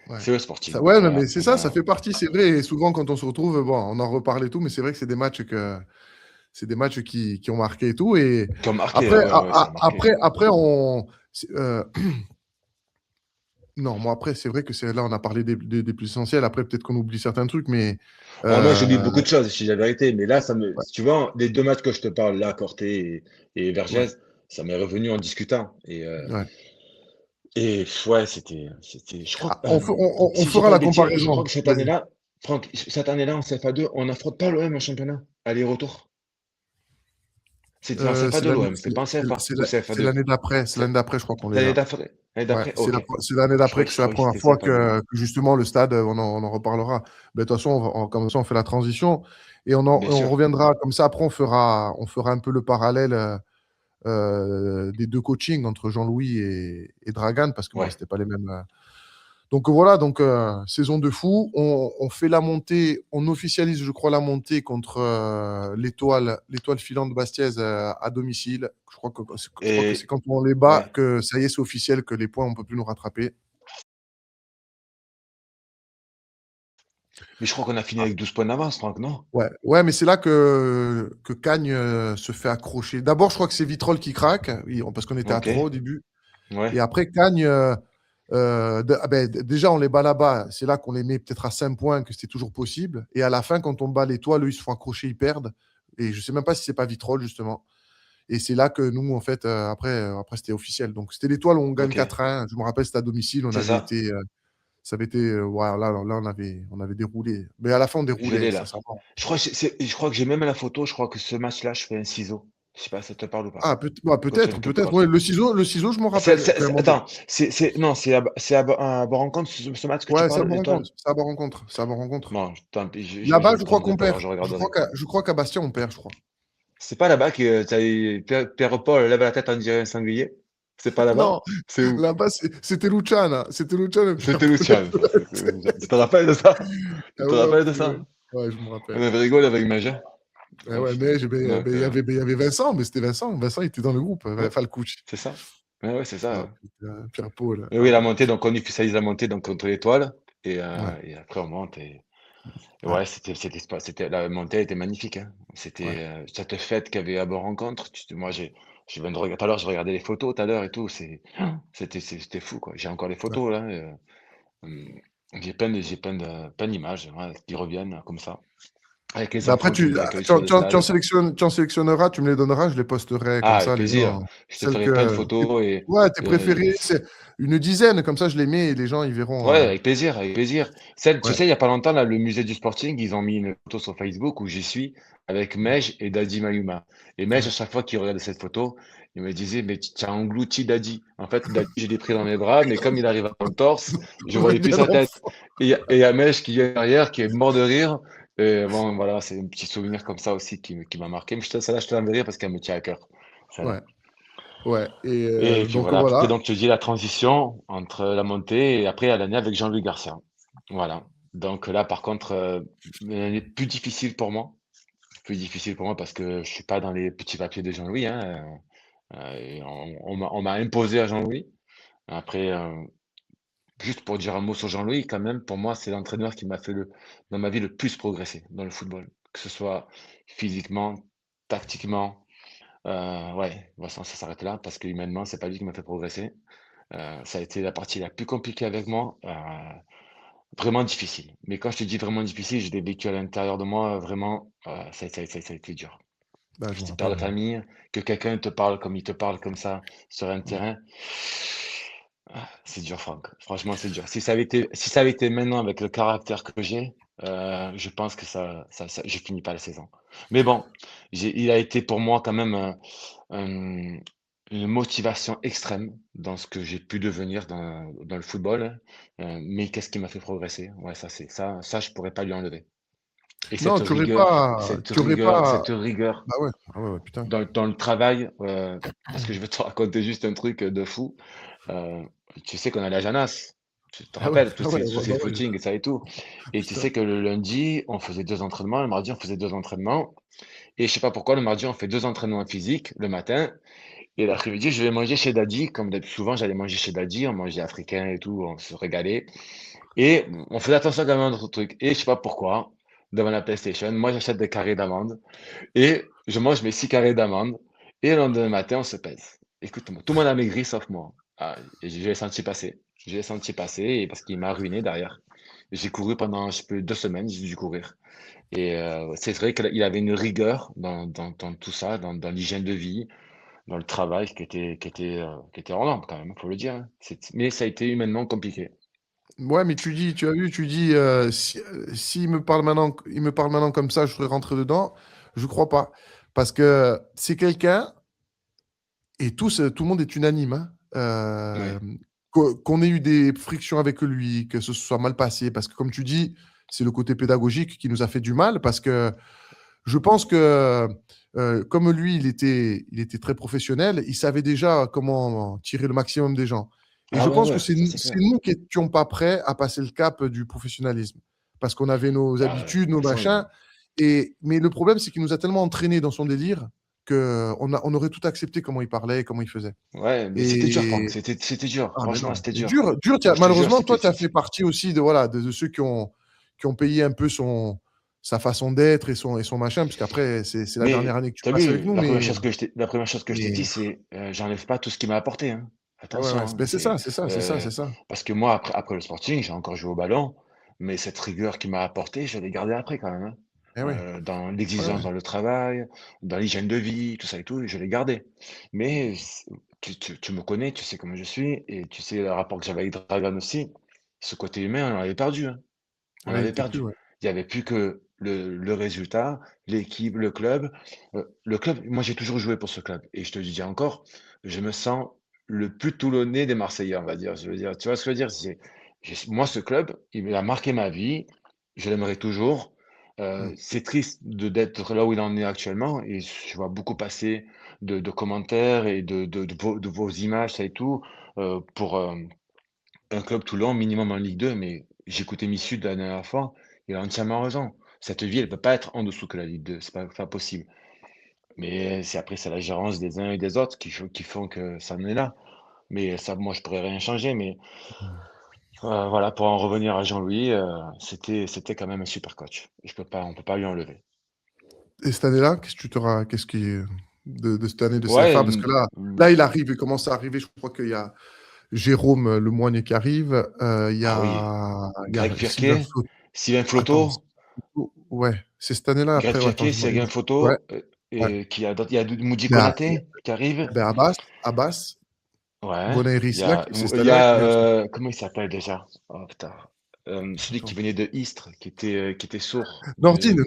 ouais. c'est le Sporting. Ouais, non, Voilà, mais c'est ça, ça fait partie, c'est vrai. Et souvent, quand on se retrouve, bon, on en reparle et tout, mais c'est vrai que c'est des matchs qui ont marqué et tout. Et qui ont marqué, après, ouais, ouais, ça a marqué. après non, moi, après, c'est vrai que là, on a parlé des plus essentiels. Après, peut-être qu'on oublie certains trucs, mais Alors moi, euh, j'oublie beaucoup de choses, si j'ai la vérité, mais là, ouais, tu vois, les deux matchs que je te parle, là, Corté et ouais, Vergès, ça m'est revenu en discutant. ouais. Ouais, je crois Ah, que, on si je dis fera pas de la bêtises, je crois comparaison. que cette Vas-y. année-là, Franck, cette année-là, en CFA2, on n'affronte pas l'OM en championnat, aller-retour. C'était en CFA2 l'OM, c'était pas en CFA ou C'est CFA2. l'année d'après. C'est C'est l'année d'après, je crois qu'on les l'année a. d'après, l'année Ouais, d'après, ok. c'est l'année d'après que c'est Je la croyais que première c'était fois CFA2. que justement le stade, on en reparlera. Ben, de toute façon, comme ça, on fait la transition. Et bien on sûr. reviendra comme ça. Après, on fera un peu le parallèle des deux coachings entre Jean-Louis et Dragan parce que bon, Ouais. c'était pas les mêmes. Donc voilà, donc saison de fou. On fait la montée, on officialise, je crois, la montée contre l'étoile filante de Bastiaise à domicile. Je crois que c'est Et quand on les bat ouais. que ça y est, c'est officiel que les points, on peut plus nous rattraper. Mais je crois qu'on a fini Ah, avec 12 points d'avance, Franck, non? ouais, ouais, mais c'est là que Cagne se fait accrocher. D'abord, je crois que c'est Vitrolles qui craque, parce qu'on était à Ok. 3 au début. Et Ouais. après, Cagne, déjà, on les bat là-bas. C'est là qu'on les met peut-être à 5 points, que c'était toujours possible. Et à la fin, quand on bat l'étoile, eux, ils se font accrocher, ils perdent. Et je sais même pas si c'est pas Vitrolles, justement. Et c'est là que nous, en fait, après c'était officiel. Donc, c'était l'étoile où on gagne Ok. 4-1. Je me rappelle, c'était à domicile. On C'est avait ça. été. Ça avait été. Ouais, là, on avait déroulé. Mais à la fin, on Je déroulait, l'ai là. sincèrement. Je crois que j'ai même la photo. Je crois que ce match-là, je fais un ciseau. Je sais pas, ça te parle ou pas? Ah, bah, Quand tu fais peut-être, le peut-être. contre. Ouais, le ciseau, je me rappelle. Quand même, Attends, non, c'est à Bois-Rencontre, ce match que tu ouais, c'est à parles, l'étoile? Bourg-en-Compte. C'est à Bourg-en-Compte. C'est à Bourg-en-Compte. Non, tant pis, je Là-bas, me je crois trompe qu'on peut-être, alors perd. je regarderai. Je crois qu'à Bastia, on perd, je crois. C'est pas là-bas que Pierre-Paul lève la tête en dirait un sanglier? C'est pas là-bas? Non, C'est où? là-bas, c'était Luciana. C'était Luciana C'était Pierre-Paul. Luciano, ça. Tu te rappelles de ça? Ah Tu te ouais, rappelles de ouais, ça? ouais, je me On rappelle. avait rigolé avec Maja. Ah Oh ouais, putain. mais Donc, il y avait Vincent, mais c'était Vincent. Vincent, il était dans le groupe, ouais, Falcouch. c'est ça. Ouais, ouais, c'est ça. Ah, Ouais. putain, Pierre-Paul. Mais Ah oui, la ouais, montée, donc on officialise la montée donc contre l'étoile. ouais, Et après on monte et ouais, ouais, la montée était magnifique, hein. ouais. C'était cette fête qu'il y avait à Rencontre. Moi, je viens de regarder, tout à l'heure, je regardais les photos tout à l'heure et tout. C'était fou, quoi. J'ai encore les Ouais. photos là. Plein d'images ouais, qui reviennent comme ça. Avec les Mais après, infos du l'accueil sur le stade. tu en sélectionneras, tu me les donneras, je les posterai comme Ah, avec ça, les plaisir. gens. Je te Celles ferai plein de que. photos Ouais, tes et préférées, c'est une dizaine, comme ça, je les mets et les gens, ils verront. ouais, avec plaisir, avec plaisir. Tu Ouais. sais, il y a pas longtemps, là, le musée du Sporting, ils ont mis une photo sur Facebook où j'y suis avec Mej et Dadi Mayuma. Et Mej, à Ouais. chaque fois qu'il regardait cette photo, il me disait, mais tu as englouti Dadi. En fait, Dadi, je l'ai pris dans mes bras, mais comme il arrive à mon torse, je voyais plus Bien sa tête. enfant. Et il y a Mej qui est derrière, qui est mort de rire. Et bon, voilà, c'est un petit souvenir comme ça aussi qui m'a marqué. Mais celle-là, je te l'enverrai parce qu'elle me tient à cœur. Celle-là. Ouais. Ouais. Et Et puis donc voilà, après, voilà. donc, je te dis la transition entre la montée et après à l'année avec Jean-Louis Garcia. Voilà. Donc là, par contre, une année plus difficile pour moi. Plus difficile pour moi parce que je suis pas dans les petits papiers de Jean-Louis, hein. Et on m'a imposé à Jean-Louis. Après, juste pour dire un mot sur Jean-Louis, quand même, pour moi, c'est l'entraîneur qui m'a fait dans ma vie le plus progresser dans le football. Que ce soit physiquement, tactiquement. Ouais, bon, ça s'arrête là parce que humainement, c'est pas lui qui m'a fait progresser. Ça a été la partie la plus compliquée avec moi, vraiment difficile. Mais quand je te dis vraiment difficile, je l'ai vécu à l'intérieur de moi, vraiment, ça a été dur. Bah, je me C'était père de rappelle. famille, que quelqu'un te parle comme il te parle comme ça sur un Ouais. terrain, c'est dur, Franck. Franchement, c'est dur. Si ça avait été maintenant avec le caractère que j'ai, je pense que je finis pas la saison. Mais bon, il a été pour moi quand même un une motivation extrême dans ce que j'ai pu devenir dans le football, mais qu'est-ce qui m'a fait progresser? Ouais, ça je pourrais pas lui enlever et Non, tu aurais pas. cette rigueur Bah ouais, ah ouais, ouais, putain. dans le travail, parce que je vais te raconter juste un truc, de fou. Heu, Tu sais qu'on allait à Janas, tu te Ah ouais, rappelles ah ouais, tous ouais, ces bah ouais, footings et ça et tout et tu putain. sais que le lundi, on faisait 2 entraînements, le mardi, on faisait 2 entraînements et je sais pas pourquoi le mardi, on fait 2 entraînements physiques le matin et l'après-midi, je vais manger chez Daddy, comme d'habitude, souvent, j'allais manger chez Daddy, on mangeait africain et tout, on se régalait. Et on faisait attention quand même à notre truc. Et je sais pas pourquoi, devant la PlayStation, moi j'achète des carrés d'amandes et je mange mes 6 carrés d'amandes. Et le lendemain matin, on se pèse. Écoute-moi, tout le monde a maigri sauf moi. Ah, et je l'ai senti passer. Je l'ai senti passer et parce qu'il m'a ruiné derrière. J'ai couru pendant, je sais plus, 2 semaines, j'ai dû courir. Et c'est vrai qu'il avait une rigueur dans tout ça, dans l'hygiène de vie, dans le travail qui était hors norme quand même, faut le dire, hein. Mais ça a été humainement compliqué. Ouais, mais tu as vu, tu dis, si, s'il me parle maintenant, il me parle maintenant comme ça, je serais rentré dedans. Je crois pas. Parce que c'est quelqu'un, et tout le monde est unanime, hein, Ouais, qu'on ait eu des frictions avec lui, que ce soit mal passé. Parce que comme tu dis, c'est le côté pédagogique qui nous a fait du mal. Parce que Je pense que, comme lui, il était très professionnel, il savait déjà comment tirer le maximum des gens. Et Ah je ouais, pense que ouais, ça c'est c'est clair. nous qui étions pas prêts à passer le cap du professionnalisme. Parce qu'on avait nos Ah ouais, de habitudes, nos toute façon, machins. Mais le problème, c'est qu'il nous a tellement entraînés dans son délire qu'on aurait tout accepté comment il parlait, comment il faisait. ouais, mais c'était dur, Franck. Et C'était dur. ah, mais Franchement, non, c'était c'est dur. dur, dur. Je te jure, Malheureusement, toi, tu as fait partie aussi de, voilà, de ceux qui ont payé un peu sa façon d'être et son machin, parce qu'après, c'est la dernière Mais année que tu tu as passes avec vu, nous, la première chose que je t'ai dit, mais c'est j'enlève pas tout ce qu'il m'a apporté, hein. ouais, ouais, Attention, hein, ben, c'est ça, c'est ça, c'est ça, c'est ça. parce que moi, après le Sporting, j'ai encore joué au ballon, mais cette rigueur qu'il m'a apportée, je l'ai gardée après quand même, hein. Eh ouais, Dans ouais, l'exigence ouais. dans le travail, dans l'hygiène de vie, tout ça et tout, je l'ai gardé. Mais tu me connais, tu sais comment je suis et tu sais le rapport que j'avais avec Dragan aussi. Ce côté humain, on l'avait perdu, hein. On Ouais, il l'avait était plus, perdu. ouais. Il y avait plus que le résultat, l'équipe, le club. Le club, moi j'ai toujours joué pour ce club et je te le dis encore, je me sens le plus toulonnais des Marseillais, on va dire. Je veux dire, tu vois ce que je veux dire? Moi, ce club, il a marqué ma vie, je l'aimerai toujours. Mmh. C'est triste d'être là où il en est actuellement et je vois beaucoup passer de commentaires et de vos images, ça et tout, pour, un club Toulon minimum en Ligue 2, mais j'écoutais Missu la dernière fois, il a entièrement raison. Cette ville, elle peut pas être en dessous que la Ligue 2, c'est pas possible. Mais c'est la gérance des uns et des autres qui font que ça en est là. Mais ça, moi, je pourrais rien changer. Mais voilà, pour en revenir à Jean-Louis, c'était quand même un super coach. On peut pas lui enlever. Et cette année-là, qu'est-ce qui de cette année de Ouais, CFA? Parce que là, il arrive, il commence à arriver. Je crois qu'il y a Jérôme Lemoigne qui arrive. ah oui, Il y a Greg Sylvain Furquet, Flo. Sylvain Attends, Floto, ouais, c'est cette année-là. Greg Après, ouais, attends, Furquet, Séguin ouais, Photo, ouais. et il y a Moudi Il y a, Konaté qui arrive. ben, Abbas, Ouais, Bonaire il y Isla, a, c'est cette il y année-là a qu'il vient. comment il s'appelle déjà? Oh putain. Celui qui Attends. venait de Istres, qui était sourd. Nordine.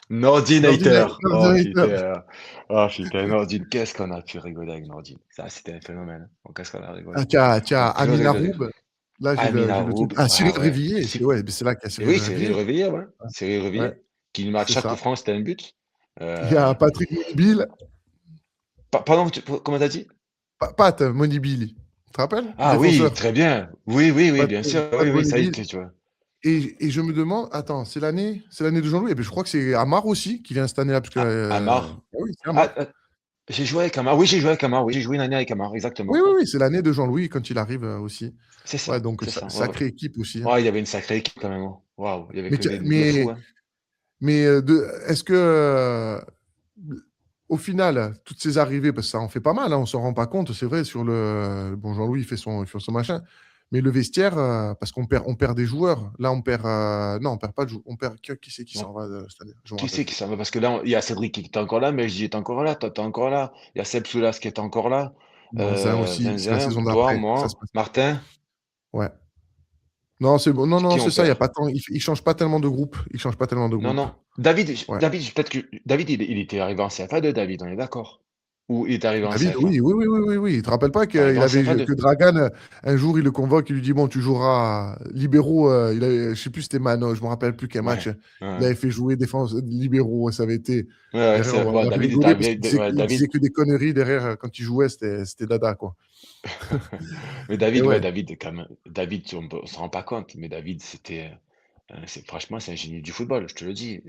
Nordinator. Nordinator. Oh putain, Nordine. Qu'est-ce qu'on a pu rigoler avec Nordine? Ça, c'était un phénomène. Oh, qu'est-ce qu'on a rigolé? Ah, tu On as peut Amina rigoler. Roub. Là, Amina j'ai le truc. Roub. Ah, Cyril Ah ouais. Révillier. Ouais, mais c'est là qu'il y a Et Cyril oui, c'est Rire Révillier. Réveillé, ouais. C'est Rire Ouais, Réveillé. Qui marque c'est chaque coup ça. franc, c'était un but. Il y Euh, a Patrick Monibile. Pardon, comment t'as dit? Pat Monibile. Tu te rappelles? Ah oui, Défenseur. très bien. Oui, oui, oui, Pat, bien sûr. Pat Oui, oui, ça y est, Monibile. tu vois. Et je me demande, attends, c'est l'année de Jean-Louis. Eh ben, je crois que c'est Amar aussi qui vient cette année-là. Parce que, Ah, Amar. ah oui, c'est Ah, Amar. j'ai joué avec Amar. Oui, j'ai joué avec Amar. Oui, j'ai joué une année avec Amar, Oui, exactement. oui, oui, c'est l'année de Jean-Louis quand il arrive aussi. Ouais, donc C'est ça. Ouais, ouais. sacrée équipe aussi, hein. Ouais, il y avait une sacrée équipe quand même, hein. Waouh, il y avait Mais, que des fous, hein. est-ce que, au final, toutes ces arrivées, parce que ça en fait pas mal, hein, on s'en rend pas compte, c'est vrai, sur le. Bon, Jean-Louis, il fait son machin. Mais le vestiaire, parce on perd des joueurs. Là, on perd. Non, on perd pas de joueurs. On perd. Qui c'est qui Non. s'en va cette année? Je me Qui rappelle c'est qui plus. s'en va? Parce que là, il y a Cédric qui est encore là, mais je dis est encore là, toi t'es encore là. Il y a Seb Soulas qui est encore là. Non, Zin aussi, c'est la Zinzin, saison toi, d'après. Ça se moi, passe. Martin. Ouais. Non, c'est bon. Non, non, Qui c'est on ça. Il y a perd? pas tant. Il change pas tellement de groupe. Il change pas tellement de Non, groupe. non. Ouais. Peut-être que David, il était arrivé en CFA2, David, on est d'accord? Ou il est arrivé en David, CFA? oui, oui, oui, oui, oui, oui. Il te rappelle pas Il est arrivé qu'il en avait CFA2. que Dragan un jour il le convoque, il lui dit bon tu joueras libéraux. Je sais plus c'était Mano, je me rappelle plus quel match. Ouais. Il Ouais, avait fait jouer défense libéraux, ça avait été ouais, ouais, derrière ouais, on a David est rigolé parce arrivé. Ouais, qu'il disait David. que des conneries derrière quand il jouait, c'était dada quoi. Mais Et David, ouais, ouais, David, quand même. David, on se rend pas compte, mais David, franchement, c'est un génie du football, je te le dis.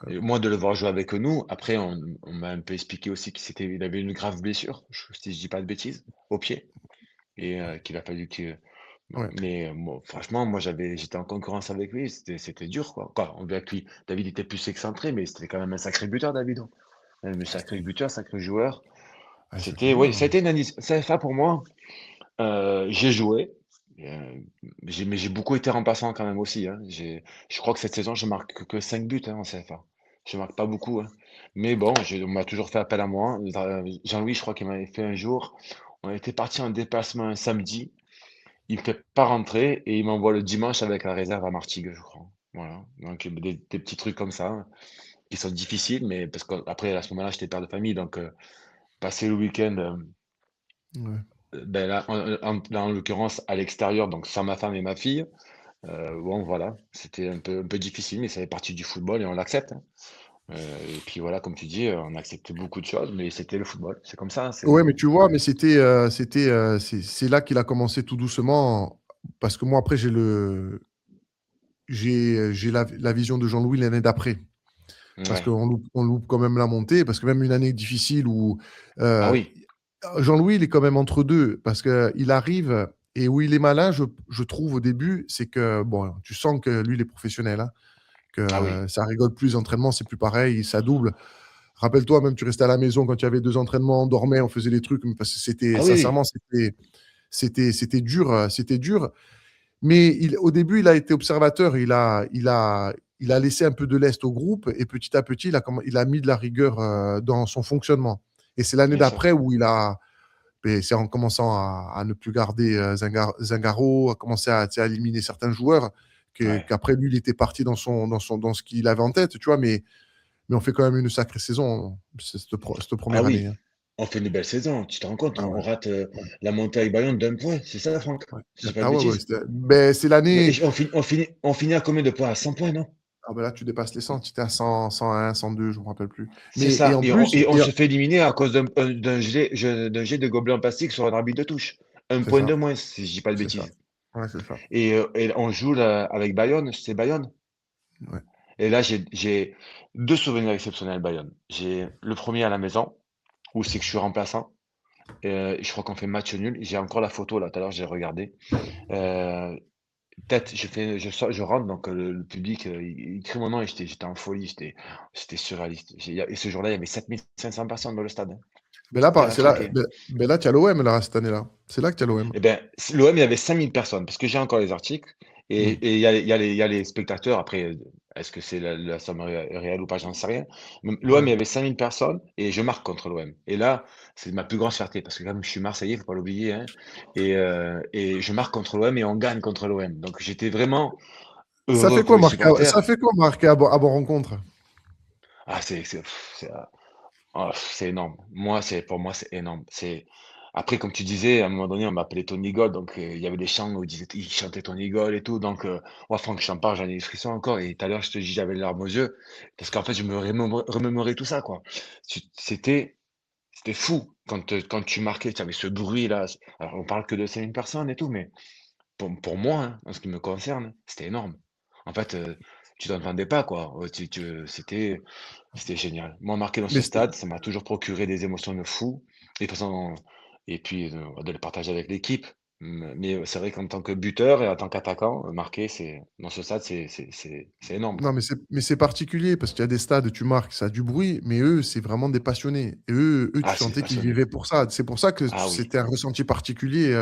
Et moi, de le voir jouer avec nous, après, on m'a un peu expliqué aussi il avait une grave blessure, si je dis pas de bêtises, au pied, et qu'il a fallu que. ouais. Mais moi, franchement, j'étais en concurrence avec lui, c'était dur, quoi. Quoi, on avec lui, David était plus excentré, mais c'était quand même un sacré buteur, David, hein. Un Ah, sacré buteur, sacré joueur. un sacré Oui, joueur, ça a ouais. été une année, ça pour moi. J'ai joué, mais j'ai beaucoup été remplaçant quand même aussi, hein. Je crois que cette saison, je marque que 5 buts, hein, en CFA. Je marque pas beaucoup, hein. Mais bon, on m'a toujours fait appel à moi. Jean-Louis, je crois qu'il m'avait fait un jour. On était parti en déplacement un samedi. Il me fait pas rentrer et il m'envoie le dimanche avec la réserve à Martigues, je crois. Voilà. Donc des petits trucs comme ça, hein, qui sont difficiles, mais parce qu'après à ce moment-là, j'étais père de famille, donc passer le week-end. Ouais. Ben là, là, en l'occurrence, à l'extérieur, donc sans ma femme et ma fille, bon, voilà, c'était un peu difficile, mais ça fait partie du football et on l'accepte, hein. Et puis voilà, comme tu dis, on acceptait beaucoup de choses, mais c'était le football. C'est comme ça, Ouais, mais tu vois, mais c'est là qu'il a commencé tout doucement. Parce que moi, après, j'ai la vision de Jean-Louis l'année d'après. Parce Ouais. qu'on loupe quand même la montée. Parce que même une année difficile où Ah euh, oui, Jean-Louis, il est quand même entre deux. Parce qu'il arrive et où il est malin, je trouve au début, c'est que, bon, tu sens que lui, il est professionnel. Hein, que ah oui, ça rigole plus, les entraînements, c'est plus pareil, ça double. Rappelle-toi, même tu restais à la maison quand il y avait 2 entraînements, on dormait, on faisait des trucs, parce que ah oui, oui, sincèrement, c'était dur, c'était dur. Mais au début, il a été observateur, il a laissé un peu de lest au groupe et petit à petit, il a mis de la rigueur dans son fonctionnement. Et c'est l'année bien sûr. d'après où c'est en commençant à ne plus garder Zingaro, à commencer à éliminer certains joueurs, Ouais. qu'après lui, il était parti dans ce qu'il avait en tête, tu vois, mais on fait quand même une sacrée saison, cette Ah première année. oui, Hein. on fait une belle saison. Tu te rends compte, Ah on ouais, rate ouais, la montée avec Bayonne d'un point. C'est ça, Franck? ouais. Si je dis pas de Ah ouais, ouais, bêtises. ben, c'est l'année. On finit à combien de points? À 100 points, non? Ah ben là, tu dépasses les 100, tu étais à 100, 101, 102, je ne me rappelle plus. C'est Mais, et ça. en plus, Et on se fait éliminer à cause d'un jet de gobelin en plastique sur un arbitre de touche. Un c'est point ça, de moins, si je dis pas de c'est ça. bêtises. Ouais, c'est ça. Et on joue là, avec Bayonne, c'est Bayonne. Ouais. Et là, j'ai deux souvenirs exceptionnels Bayonne. J'ai le premier à la maison, où c'est que je suis remplaçant. Je crois qu'on fait match nul. J'ai encore la photo là, tout à l'heure, j'ai regardé. Euh, Tête, je rentre, donc le public, il crie mon nom et j'étais en folie, c'était surréaliste. Et ce jour-là, il y avait 7 500 personnes dans le stade, hein. Mais là, C'était à c'est là, craquer. ben là, tu as l'OM là, cette année-là. C'est là que tu as l'OM. Eh ben, l'OM, il y avait 5000 personnes, parce que j'ai encore les articles, Hmm. et il y a les spectateurs. Après, est-ce que c'est la somme réelle ou pas, j'en sais rien. Mais l'OM, il Ouais. y avait 5000 personnes, et je marque contre l'OM. Et là, c'est ma plus grande fierté, parce que comme je suis Marseillais, faut pas l'oublier, hein, et je marque contre l'OM et on gagne contre l'OM. Donc j'étais vraiment Ça heureux fait pour quoi les marquer, ça supporters. fait quoi marquer à bonne rencontre? Ah, c'est énorme. Pour moi, c'est énorme. Après, comme tu disais, à un moment donné, on m'appelait Tony Gold, donc il y avait des chants où ils chantaient Tony Gold et tout. Donc, moi, Franck, je t'en parle, j'en ai des frissons encore. Et tout à l'heure, je te dis, j'avais les larmes aux yeux, parce qu'en fait, je me remémorais tout ça, quoi. C'était fou quand tu marquais, tu avais ce bruit-là. Alors, on parle que de 5000 personnes et tout, mais pour moi, hein, en ce qui me concerne, c'était énorme. En fait, tu t'entendais pas, quoi. C'était génial. Moi, marquer dans ce Mais stade, ça m'a toujours procuré des émotions de fou et de toute façon et puis de le partager avec l'équipe. Mais c'est vrai qu'en tant que buteur et en tant qu'attaquant, marquer, c'est dans ce stade, c'est énorme, non, quoi. mais c'est particulier parce qu'il y a des stades, tu marques, ça a du bruit, mais eux, c'est vraiment des passionnés. Et eux, tu Ah, c'est des sentais qu'ils passionnés. vivaient pour ça. C'est pour ça que Ah oui. c'était un ressenti particulier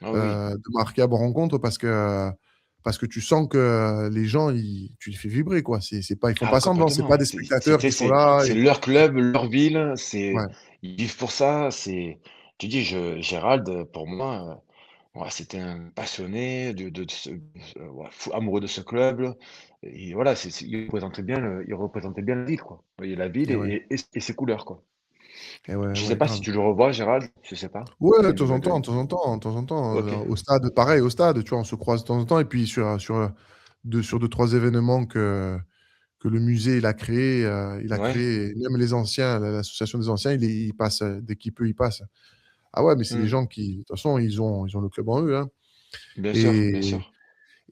Ah oui, de marquer à bonne rencontre parce que tu sens que les gens, tu les fais vibrer, quoi. C'est pas, ils font ah pas semblant, c'est pas complètement. des spectateurs qui sont là. C'est leur club, leur ville, Ouais, ils vivent pour ça, tu dis Gérald, pour moi, ouais, c'était un passionné de ce ouais, fou amoureux de ce club et voilà, il représentait bien la ville, quoi. Et la ville et ouais, et ses couleurs, quoi. et ouais, Je sais ouais, pas si grave. tu le revois Gérald? Je sais pas. Ouais, de Des temps en nouvelles de temps, de lui? temps en temps, de temps en temps, OK. au stade, pareil, au stade, tu vois, on se croise de temps en temps, et puis sur deux, trois événements que le musée Ouais, et même les anciens, l'association des anciens, il passe, dès qu'il peut, il passe. Ah ouais, mais c'est des mmh, gens qui, de toute façon, ils ont le club en eux. Hein. bien Et, sûr.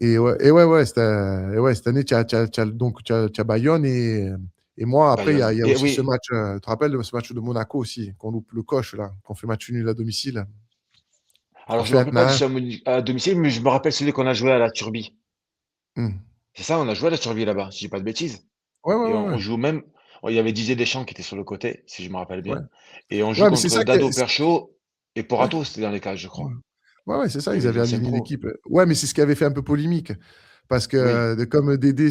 ouais, cette année, donc, tu as Bayonne et moi, après, il Bayonne y a et aussi ce oui, match, tu te rappelles de ce match de Monaco aussi, qu'on loupe le coche, là, qu'on fait match nul à domicile. On alors je me fait rappelle 1 pas à du 1. à domicile, mais je me rappelle celui qu'on a joué à la Turbie. Mmh. C'est ça, on a joué à la Turbie là-bas, si je dis pas de bêtises? Ouais, ouais, Et ouais, on ouais. joue même il y avait Didier Deschamps qui était sur le côté, si je me rappelle Ouais, bien et on joue ouais, mais c'est contre ça que Dado Percho et ouais, Porato, c'était dans les cages, je ouais. crois. Ouais, ouais, c'est ça, Il y ils avait les avaient anciens aligné pros. l'équipe. Ouais, mais c'est ce qui avait fait un peu polémique. Parce Oui, que comme Dédé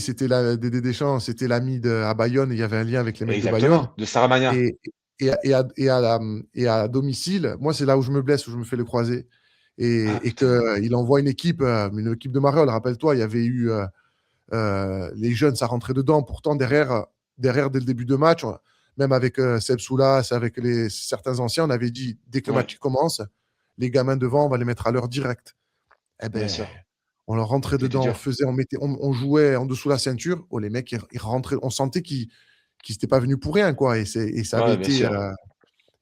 Deschamps, c'était l'ami à Bayonne, et il y avait un lien avec les mecs de Bayonne. exactement, de Saramagna. Et, et à domicile, moi, c'est là où je me blesse, où je me fais le croisé. Ah Et putain, qu'il envoie une équipe de Mariolle. Rappelle-toi, il y avait eu les jeunes, ça rentrait dedans. Pourtant, derrière dès le début de match, même avec Seb Soulas, avec certains anciens, on avait dit dès que le ouais, match commence, les gamins devant, on va les mettre à l'heure directe. Eh bien ben, sûr, on leur rentrait c'était dedans, dur. on jouait en dessous la ceinture. Oh, les mecs, ils rentraient. On sentait qui n'étaient pas venus pour rien, quoi. Et ça avait Ouais, bien été. sûr,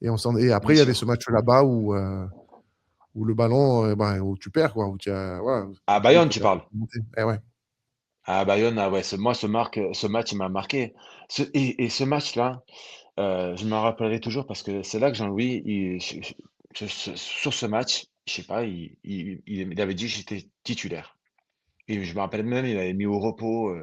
Et après, bien il y avait ce sûr. match là-bas où le ballon, où tu perds, quoi. Voilà, À l'équipe Bayonne, tu perd parles? la montée. Eh ouais. À Bayonne, ah ouais, ce match, il m'a marqué. Ce match-là, je m'en rappellerai toujours parce que c'est là que Jean-Louis, sur ce match, je sais pas, il avait dit que j'étais titulaire. Et je me rappelle même, il m'avait mis au repos,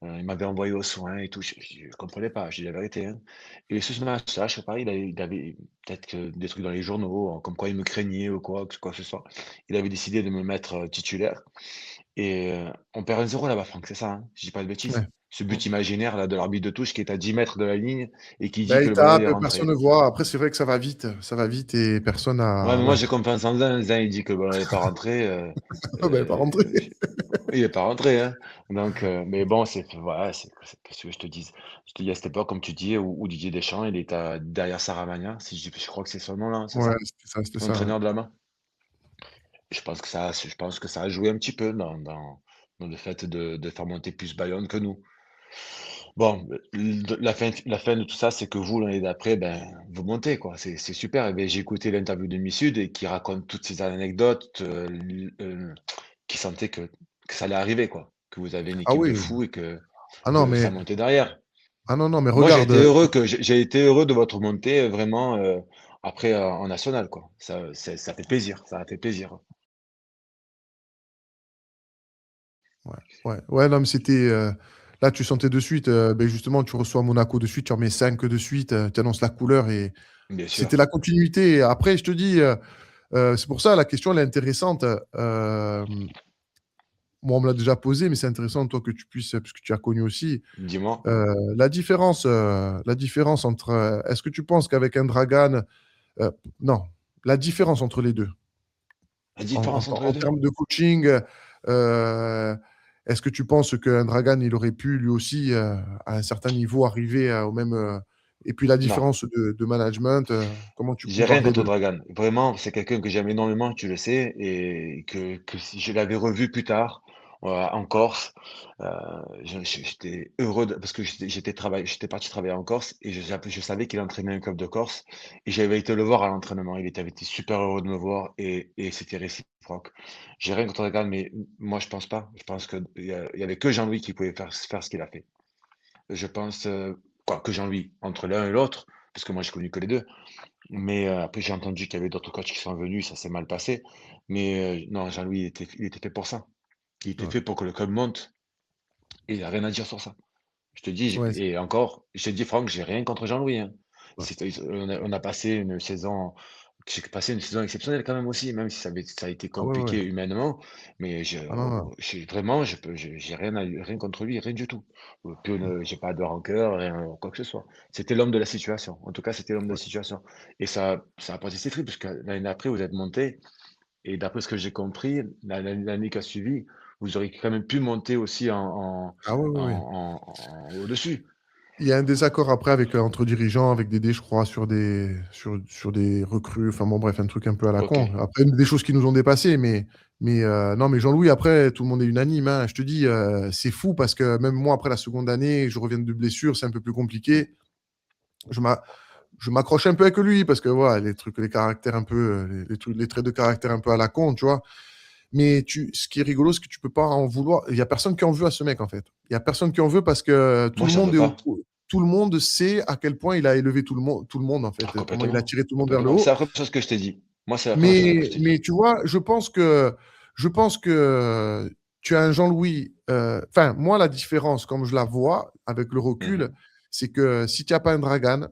il m'avait envoyé aux soins et tout. Je comprenais pas, je dis la vérité, hein. Et sur ce match-là, je sais pas, il avait peut-être que des trucs dans les journaux, comme quoi il me craignait ou quoi que ce soit. Il avait décidé de me mettre, titulaire et on perd 1-0 là-bas, Franck, c'est ça, hein? Si je dis pas de bêtises? Ouais. Ce Mm. but imaginaire là de l'arbitre de touche qui est à 10 mètres de la ligne et qui dit Ben, que il le ballon il est tape, personne rentré. ne voit. Après, c'est vrai que ça va vite. Ça va vite et personne Ouais, n'a. mais moi Ouais. j'ai confiance en Zin. Zin, il dit que le ballon est pas rentré, Ah ben, pas rentré. j il est pas rentré, hein. Donc mais bon, voilà, qu'est-ce que tu veux que je te dise? Je te dis à cette époque, comme tu dis, où Didier Deschamps, il était derrière Saramagna, si je crois que c'est son nom là, c'est Ouais, ça? c'était ça. Ouais. L'entraîneur de la main. Je pense que ça a joué un petit peu dans le fait de faire monter plus Bayonne que nous. Bon, la fin de tout ça, c'est que vous, l'année d'après, ben, vous montez, quoi. C'est super. Et ben, j'ai écouté l'interview de Missud et qui raconte toutes ces anecdotes, qui sentait que ça allait arriver, quoi. Que vous avez une Ah équipe de oui. fous et que Ah non, ça mais. montait derrière. Ah non, non, mais Moi, regarde. j'ai été heureux de votre montée, vraiment, après, en national, quoi. Ça fait plaisir. Ça a fait plaisir. Ouais, ouais, ouais, non, mais c'était. Là, tu sentais de suite, ben justement, tu reçois Monaco de suite, tu en mets 5 de suite, tu annonces la couleur et Bien c'était sûr. la continuité. Et après, je te dis, c'est pour ça la question, elle est intéressante. Moi, on me l'a déjà posée, mais c'est intéressant, toi, que tu puisses, parce que tu as connu aussi. Dis-moi. La différence entre. Est-ce que tu penses qu'avec un Dragan. Non, la différence entre les deux. La En, différence entre en les deux? termes de coaching, euh, est-ce que tu penses qu'un Dragan, il aurait pu lui aussi, à un certain niveau, arriver au même. Et puis la Non. différence de management, comment tu J'ai rien compares les contre deux? Dragan. Vraiment, c'est quelqu'un que j'aime énormément, tu le sais, et que si je l'avais revu plus tard, en Corse, euh, j'étais heureux parce que j'étais parti travailler en Corse et je savais qu'il entraînait un club de Corse et j'avais été le voir à l'entraînement. Il avait été super heureux de me voir et c'était réciproque. J'ai rien contre Dragan, mais moi je pense pas. Je pense que il y avait que Jean-Louis qui pouvait faire ce qu'il a fait. Je pense, quoi, que Jean-Louis, entre l'un et l'autre, parce que moi j'ai connu que les deux. Mais après, j'ai entendu qu'il y avait d'autres coachs qui sont venus, ça s'est mal passé. Mais non, Jean-Louis, il était fait pour ça. Il était Ouais. fait pour que le club monte et il n'y a rien à dire sur ça. Je te dis, Ouais, et encore, je te dis, Franck, j'ai rien contre Jean-Louis, hein. ouais. On a passé une saison, j'ai passé une saison exceptionnelle quand même aussi, même si ça a été Ah ouais, ouais. compliqué humainement. Mais Ah non, non. vraiment, j'ai rien contre lui, rien du tout. J'ai pas de rancœur, rien, quoi que ce soit. C'était l'homme de la situation. En tout cas, c'était l'homme de la Ouais. situation. Et ça a passé ses tripes, parce que l'année d'après, vous êtes monté. Et d'après ce que j'ai compris, l'année qui a suivi, vous auriez quand même pu monter aussi Ah ouais, ouais, ouais. au-dessus. Il y a un désaccord après avec, entre dirigeants, avec Dédé, je crois, sur des recrues. Enfin bon, bref, un truc un peu à la Ok. con. Après, des choses qui nous ont dépassés, mais non, mais Jean-Louis, après, tout le monde est unanime, hein. Je te dis, c'est fou parce que même moi, après la seconde année, je reviens de blessure, c'est un peu plus Mm. compliqué. Je m'a- je m'accroche un peu avec lui parce que voilà, les trucs, les caractères un peu, les traits de caractère un peu à la con, tu vois. Mais ce qui est rigolo, c'est que tu peux pas en vouloir. Il y a personne qui en veut à ce mec, en fait. Il y a personne qui en veut parce que Moi, j'en veux pas. tout le monde sait à quel point il a élevé tout le monde, en Ah, fait. Comment il a complètement. tiré tout le monde vers le Complètement. C'est haut. la première chose que je t'ai dit. Moi, c'est la première chose que je Mais, t'ai mais dit. tu vois, je pense que tu as un Jean-Louis. Enfin, moi, la différence, comme je la vois avec le recul, Mhm. c'est que si tu n'as pas un Dragan,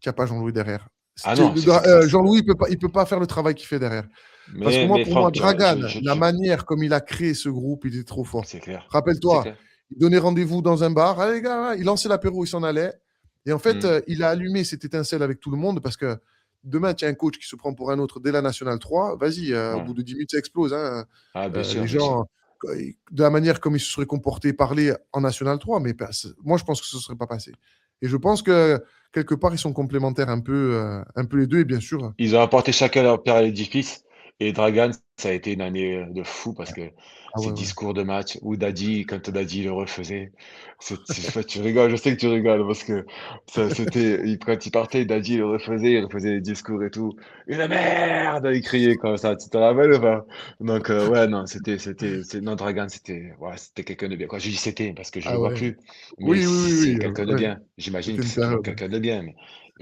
tu n'as pas Jean-Louis derrière. Ah non, ça, Jean-Louis, il peut pas faire le travail qu'il fait derrière. Parce que moi, mais pour moi, Franck, Dragan, la manière comme il a créé ce groupe, il était trop fort. c'est clair. C'est Rappelle-toi, clair. il donnait rendez-vous dans un bar. Allez, les gars, il lançait l'apéro, il s'en allait. Et en fait, Mm. il a allumé cette étincelle avec tout le monde parce que demain, tu as un coach qui se prend pour un autre dès la Nationale 3. Vas-y, au Ouais. bout de 10 minutes, ça explose, hein. Ah, bien sûr, Les bien sûr. gens, de la manière comme ils se seraient comportés, parler en National 3, mais moi, je pense que ce ne serait pas passé. Et je pense que quelque part, ils sont complémentaires un peu les deux. Et bien sûr, Ils ont apporté chacun leur pierre à l'édifice. Et Dragan, ça a été une année, de fou parce que Ah ces ouais, ouais. discours de match ou Dadi, quand Dadi le refaisait, tu rigoles, je sais que tu rigoles parce que ça c'était quand il partait, Dadi il refaisait les discours et tout. «Une merde!» Il criait comme ça, tu te rappelles ou pas? Donc ouais, non, non, Dragan, c'était ouais, c'était quelqu'un de bien. Quand je dis «c'était» parce que je le Ah vois ouais. plus, mais Oui, oui, oui, c'est oui, quelqu'un de ouais. bien. J'imagine C'était que une c'est toujours période. quelqu'un de bien, mais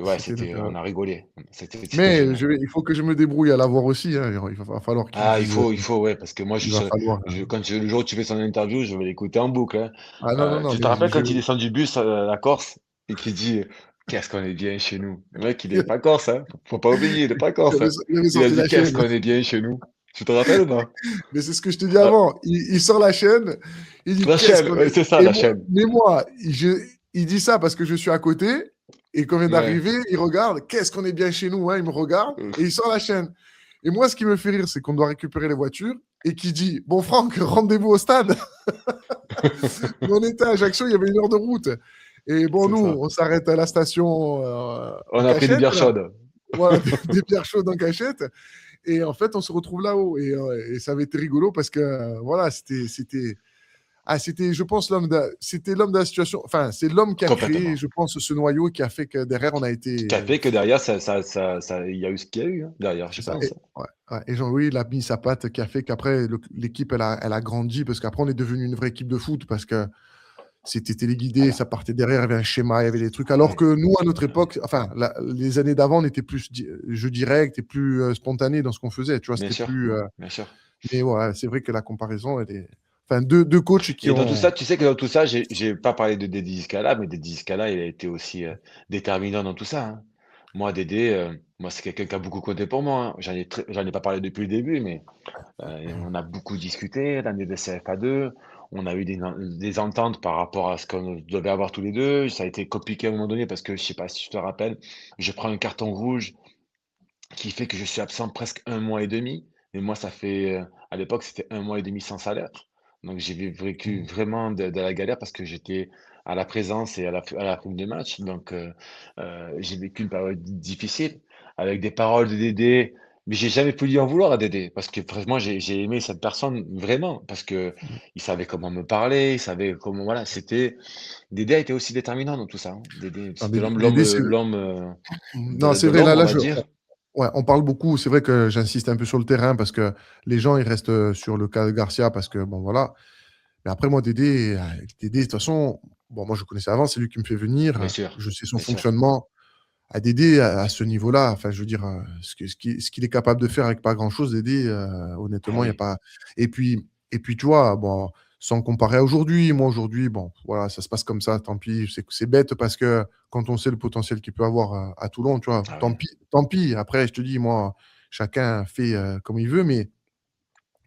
ouais, C'était une on période. a rigolé. C'était Mais génial. il faut que je me débrouille à la voir aussi, hein. Il va falloir qu'ils Ah, disent, il faut, ouais, parce que moi, il va falloir, le jour où tu fais son interview, je vais l'écouter en boucle, hein. ah non, non, non, Tu mais te rappelles quand il descend du bus à la Corse et qu'il dit qu'est-ce qu'on est bien chez nous. Le mec, il est pas corse, hein. Faut pas oublier, il est pas corse, hein. il avait Il a sorti dit la qu'est-ce chaîne. qu'on est bien chez nous. Tu te rappelles ou pas? Mais c'est ce que je te dis Ah, avant. Il sort la chaîne, il dit la qu'est-ce chaîne, qu'on ouais, est. c'est ça, Et la moi, chaîne. mais moi, il dit ça parce que je suis à côté. Et quand vient Ouais. d'arriver, il regarde, qu'est-ce qu'on est bien chez nous, hein, il me regarde et il sort la chaîne. Et moi, ce qui me fait rire, c'est qu'on doit récupérer les voitures et qui dit, bon Franck, rendez-vous au stade. Mais on était à Ajaccio, il y avait 1 heure de route. Et bon, C'est nous, ça. on s'arrête à la station On en a pris des cachette, bières là. chaudes. Voilà, des bières chaudes en cachette. Et en fait, on se retrouve là-haut. Et ça avait été rigolo parce que, voilà, c'était, je pense, c'était l'homme de la situation. Enfin, c'est l'homme qui a créé, Complètement. je pense, ce noyau qui a fait que derrière, on a Qui été. a fait que derrière, il y a eu ce qu'il y a eu, hein, derrière, je C'est ça. pense, Et, hein. ouais, ouais. Et Jean-Louis, il a mis sa patte qui a fait qu'après, l'équipe, elle a grandi parce qu'après, on est devenu une vraie équipe de foot parce que c'était téléguidé, Voilà. ça partait derrière, il y avait un schéma, il y avait des trucs. Alors Ouais, que nous, à notre ouais. époque, enfin, les années d'avant, on était plus jeu direct et plus spontané dans ce qu'on faisait. Tu vois, Bien c'était sûr, plus. bien sûr. Mais ouais, c'est vrai que la comparaison, elle est. Enfin, deux coachs qui Et dans tout ça, ont. tu sais que dans tout ça, j'ai pas parlé de Dédé Zizkala, mais Dédé Zizkala, il a été aussi, déterminant dans tout ça, hein. Moi, Dédé, moi, c'est quelqu'un qui a beaucoup compté pour moi, hein. J'en ai pas parlé depuis le début, mais on a beaucoup discuté, l'année de CFA2. On a eu des ententes par rapport à ce qu'on devait avoir tous les 2. Ça a été compliqué à un moment donné parce que, je sais pas si tu te rappelles, je prends un carton rouge qui fait que je suis absent presque 1 mois et demi. Mais moi, ça fait, à l'époque, c'était 1 mois et demi sans salaire. Donc j'ai vécu vraiment de la galère parce que j'étais à la présence et à la prime des matchs. Donc j'ai vécu une période difficile avec des paroles de Dédé, mais j'ai jamais pu lui en vouloir à Dédé parce que vraiment j'ai aimé cette personne vraiment parce que il savait comment me parler, il savait comment voilà, Dédé a été aussi déterminant dans tout ça, hein. Dédé, Non, c'était Dédé, c'est. l'homme, Non, de c'est vrai, l'ombre, on là, va dire. ouais, on parle beaucoup. C'est vrai que j'insiste un peu sur le terrain parce que les gens, ils restent sur le cas de Garcia parce que, bon, voilà. Mais après, moi, Dédé, de toute façon, bon, moi, je connaissais avant, c'est lui qui me fait Bien venir. sûr, Je sais son bien sûr. fonctionnement. À Dédé, à ce niveau-là, enfin, je veux dire, ce qu'il est capable de faire avec pas grand-chose, Dédé, Ah honnêtement, il n'y a oui, pas. Et puis, tu vois, bon, sans comparer à aujourd'hui, moi, aujourd'hui, bon, voilà, ça se passe comme ça, tant pis. C'est bête parce que quand on sait le potentiel qu'il peut avoir à Toulon, tu vois, ah tant oui, pis, tant pis. Après, je te dis, moi, chacun fait comme il veut, mais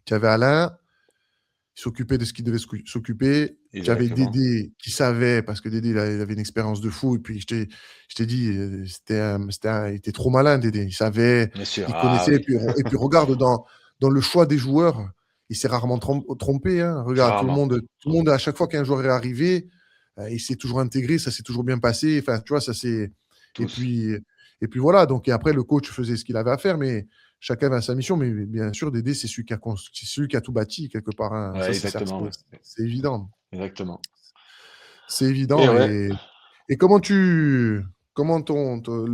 tu avais Alain, il s'occupait de ce qu'il devait s'occuper. Tu avais exactement. Dédé qui savait, parce que Dédé, il avait une expérience de fou. Et puis, je t'ai dit, il était trop malin, Dédé. Il savait, Bien sûr, il ah connaissait. Et oui, puis regarde, dans le choix des joueurs, il s'est rarement trompé, hein. Regarde, rarement, tout le monde, à chaque fois qu'un joueur est arrivé, il s'est toujours intégré, ça s'est toujours bien passé. Enfin, tu vois, ça c'est. Et tous. puis, et puis voilà. Donc, et après, le coach faisait ce qu'il avait à faire, mais chacun avait sa mission, mais bien sûr, Dédé, c'est celui qui a tout bâti quelque part, hein. Ça, Ouais, c'est certain, exactement, ouais, c'est évident. exactement. C'est Et évident. ouais. Et le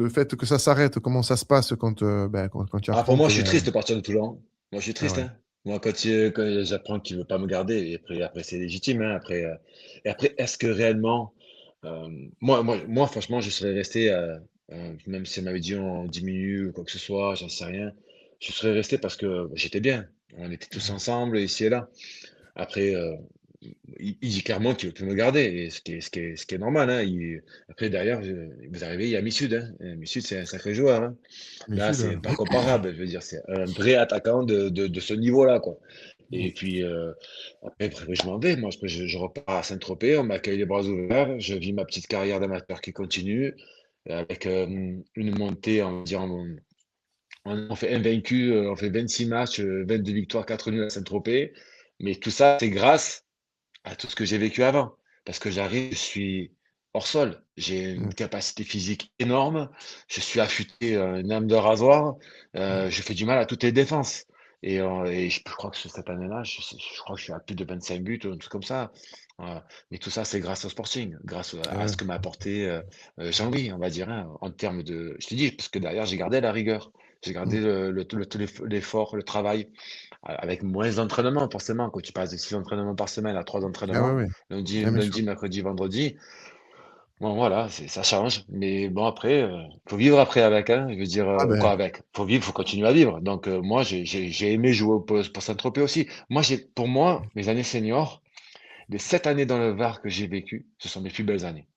fait que ça s'arrête, comment ça se passe quand tu Ah, pour apprends moi, que. je suis triste de partir de Toulon. Moi, je suis Ah triste, ouais. hein. Moi, quand j'apprends qu'il veut pas me garder, et après c'est légitime, hein. Et après, est-ce que réellement, moi, franchement, je serais resté, même si elle m'avait dit on diminue ou quoi que ce soit, j'en sais rien. Je serais resté parce que j'étais bien. On était tous Mhm. ensemble ici et là. Après, il dit clairement qu'il veut plus me garder, et ce qui est normal, hein. Après, derrière, vous arrivez, il y a Missoud, hein. Missoud, c'est un sacré joueur, hein. Mais Là, Sud, c'est pas comparable. Je veux dire, c'est un vrai attaquant de ce niveau-là, quoi. Et puis, après, je m'en vais. Moi, je repars à Saint-Tropez, on m'accueille les bras ouverts. Je vis ma petite carrière d'amateur qui continue, avec une montée, on va dire, on fait invaincu, on fait 26 matchs, 22 victoires, 4 nuls à Saint-Tropez. Mais tout ça, c'est grâce à tout ce que j'ai vécu avant. Parce que j'arrive, je suis hors sol. J'ai une capacité physique énorme. Je suis affûté, une âme de rasoir. Je fais du mal à toutes les défenses. Et je crois que cette année-là, je crois que je suis à plus de 25 buts, un truc comme ça. Mais tout ça, c'est grâce au Sporting, grâce Eh à ouais. ce que m'a apporté Jean-Louis, on va dire, hein, en termes de. Je te dis, parce que derrière, j'ai gardé la rigueur, j'ai Mm. gardé l'effort, le travail, avec moins d'entraînement, forcément. Quand tu passes de 6 entraînements par semaine à 3 Ah ouais, entraînements, ouais. lundi, Ah, bien sûr. lundi, mercredi, vendredi, bon, voilà, ça change. Mais bon, après, faut vivre après avec, hein. Je veux dire, Ah ben, quoi avec? Faut vivre, faut continuer à vivre. Donc, moi, j'ai aimé jouer pour Saint-Tropez aussi. Pour moi, mes années seniors, les 7 années dans le Var que j'ai vécues, ce sont mes plus belles années.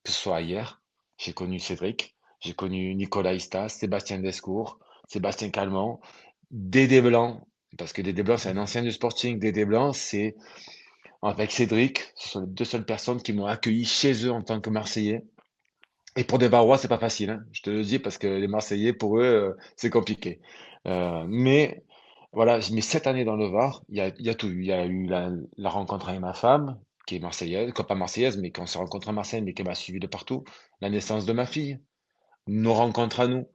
Que ce soit hier, j'ai connu Cédric, j'ai connu Nicolas Istas, Sébastien Descours, Sébastien Calmont, Dédé Blanc, parce que Dédé Blanc, c'est un ancien du Sporting. Dédé Blanc, c'est avec Cédric, ce sont les deux seules personnes qui m'ont accueilli chez eux en tant que Marseillais. Et pour des Varois, c'est pas facile, hein. Je te le dis parce que les Marseillais, pour eux, c'est compliqué. Mais voilà, mes 7 années dans le Var, il y a tout eu. Il y a eu la rencontre avec ma femme, qui est marseillaise, quoi, pas marseillaise, mais qu'on s'est rencontré à Marseille, mais qui m'a suivi de partout. La naissance de ma fille, nos rencontres à nous,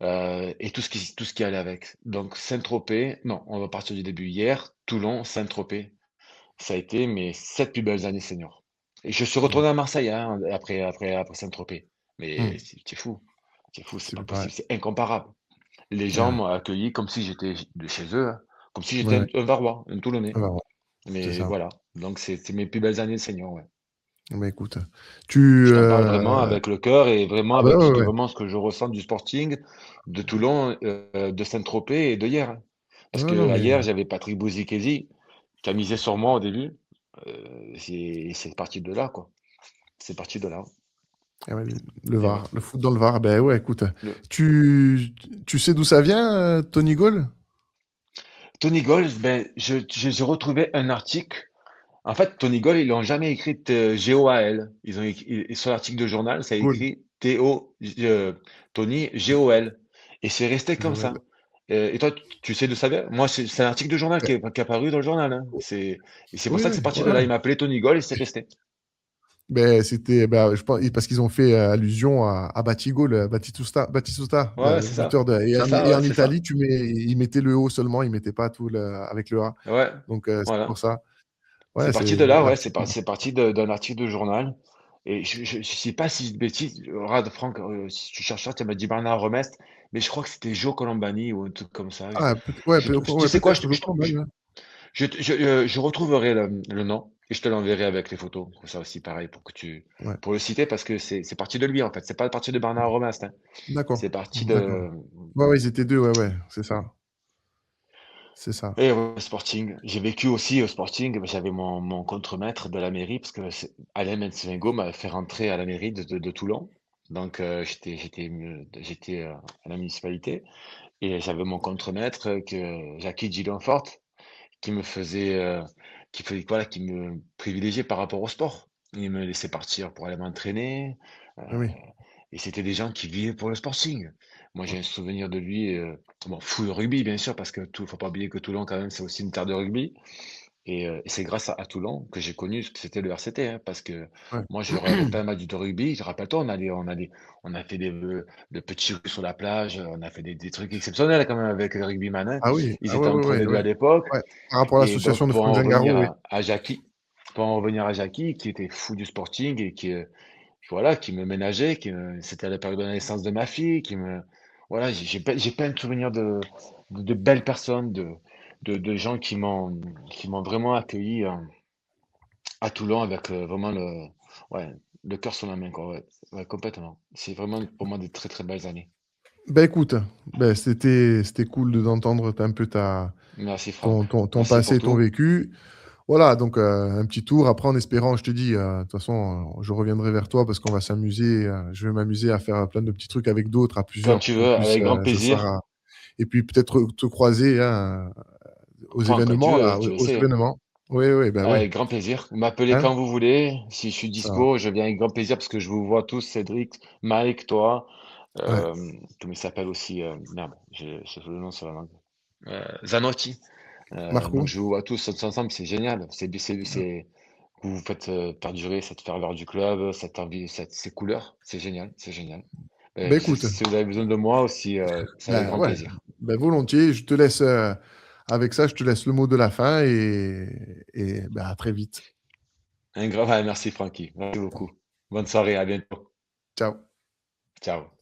et tout ce qui allait avec. Donc Saint-Tropez, non, on va partir du début. Hier, Toulon, Saint-Tropez, ça a été mes 7 plus belles années seniors. Et je suis mm, retourné à Marseille, hein, après Saint-Tropez. Mais mm. c'est fou. C'est fou, c'est C'est pas plus pareil. possible, c'est incomparable. Les gens Ah, m'ont accueilli comme si j'étais de chez eux, hein, comme si ouais, j'étais ouais. un Varois, un Ah Toulonnais. bah, ouais, c'est Mais ça. voilà, donc c'est mes plus belles années de senior, ouais. Bah, écoute, tu... Je t'en parle vraiment avec le cœur et vraiment Ah bah avec ouais, ouais. vraiment ce que je ressens du Sporting, de Toulon, de Saint-Tropez et de hier, hein. Parce Non, que non, à mais... hier, j'avais Patrick Bouzikezi qui a misé sur moi au début. C'est parti de là, quoi. C'est parti de là. Ah ouais, le Et ouais. VAR, le foot dans le VAR, ben ouais, écoute, Le- tu sais d'où ça vient, Tony Gall? Tony Gold, ben, j'ai retrouvé un article. En fait, Tony Gold, ils l'ont jamais écrit G-O-A-L. Ils ont sur l'article de journal, ça a Gall. écrit T-O, Tony G-O-L. Et c'est resté comme Joël. ça. Et toi, tu sais d'où ça vient? Moi, c'est un article de journal Ben, qui est apparu dans le journal, hein. Et c'est pour oui, ça que oui, c'est parti de là. ouais. Il m'a appelé Tony Gold et c'est resté. Ben, c'était, ben, je pense, parce qu'ils ont fait allusion à Batigol, Batistuta, Ouais, ouais, c'est ça. buteur de, C'est ça, et ouais, en c'est ça. Italie, ils mettaient le O seulement, ils mettaient pas tout avec le A. Ouais, Donc, c'est voilà. pour ça. C'est Ouais, parti c'est de là, ouais, l'article. c'est parti d'un article de journal. Et je sais pas si je dis de bêtises, Rad, Franck, si tu cherches ça, tu m'as dit Bernard Remest, mais je crois que c'était Joe Colombani ou un truc comme ça. Ah, ouais, Tu ouais, sais quoi, peut-être, je crois, ouais. je retrouverai le nom et je te l'enverrai avec les photos. Comme ça aussi, pareil, Ouais. pour le citer, parce que c'est parti de lui, en fait. C'est pas parti de Bernard Remest, hein. D'accord, C'est parti d'accord. de, Ouais, ouais, ils étaient deux, ouais, ouais, c'est ça, c'est ça. et ouais, Sporting. J'ai vécu aussi au Sporting, j'avais mon contremaître de la mairie, parce que Alain Menswengo m'a fait rentrer à la mairie de Toulon. Donc j'étais à la municipalité et j'avais mon contremaître Jackie Gillonfort qui me faisait voilà, qui me privilégiait par rapport au sport. Il me laissait partir pour aller m'entraîner. euh, Ah oui. et c'était des gens qui vivaient pour le Sporting. Moi, Ouais, j'ai un souvenir de lui, bon, fou de rugby, bien sûr, parce que faut pas oublier que Toulon, quand même, c'est aussi une terre de rugby. Et c'est grâce à Toulon que j'ai connu ce que c'était le RCT, hein, parce que ouais. moi, je regardais pas un match de rugby. Je rappelle-toi, on a fait de petits rues sur la plage, on a fait des trucs exceptionnels quand même avec les rugbyman, hein. Ah oui, Ils ah ouais, étaient en ouais, Pro ouais, D2 ouais. à l'époque. Ouais. Par rapport à Et l'association donc, de Franck Zangaro, oui. Pour en revenir à Jackie, qui était fou du Sporting et qui, voilà, qui me ménageait, c'était à la période de la naissance de ma fille, voilà, j'ai plein de souvenirs de belles personnes, de gens qui m'ont vraiment accueilli à Toulon avec vraiment ouais, le cœur sur la main, quoi, ouais, ouais, complètement. C'est vraiment pour moi des très très belles années. Ben écoute, ben, c'était cool d'entendre un peu Merci Franck, ton merci pour passé, ton tout. vécu. Voilà, donc un petit tour. Après, en espérant, je te dis, de toute façon, je reviendrai vers toi parce qu'on va s'amuser. Je vais m'amuser à faire plein de petits trucs avec d'autres à Quand plusieurs tu pour qu'on veux, puisse, avec grand ça plaisir. sera... Et puis peut-être te croiser hein, aux Franck, quand événements, là, tu le aux sais, hein. événements. Oui, oui, ben ouais. Avec grand plaisir. Vous m'appelez Hein, quand vous voulez. Si je suis ça, dispo, je viens avec grand plaisir parce que je vous vois tous, Cédric, Mike, toi, ouais. euh, comment il s'appelle aussi, merde, j'ai le nom sur la langue. Zanotti. Donc Marco? je vous vois tous ensemble, c'est génial. Vous faites perdurer cette ferveur du club, cette envie, ces couleurs. C'est génial, c'est génial. Ben écoute, Si vous avez besoin de moi aussi, c'est avec ben grand ouais, plaisir. ben volontiers. Je te laisse. Avec ça, je te laisse le mot de la fin et à très vite. Un grand merci Francky, merci beaucoup. Bonne soirée, à bientôt. Ciao. Ciao.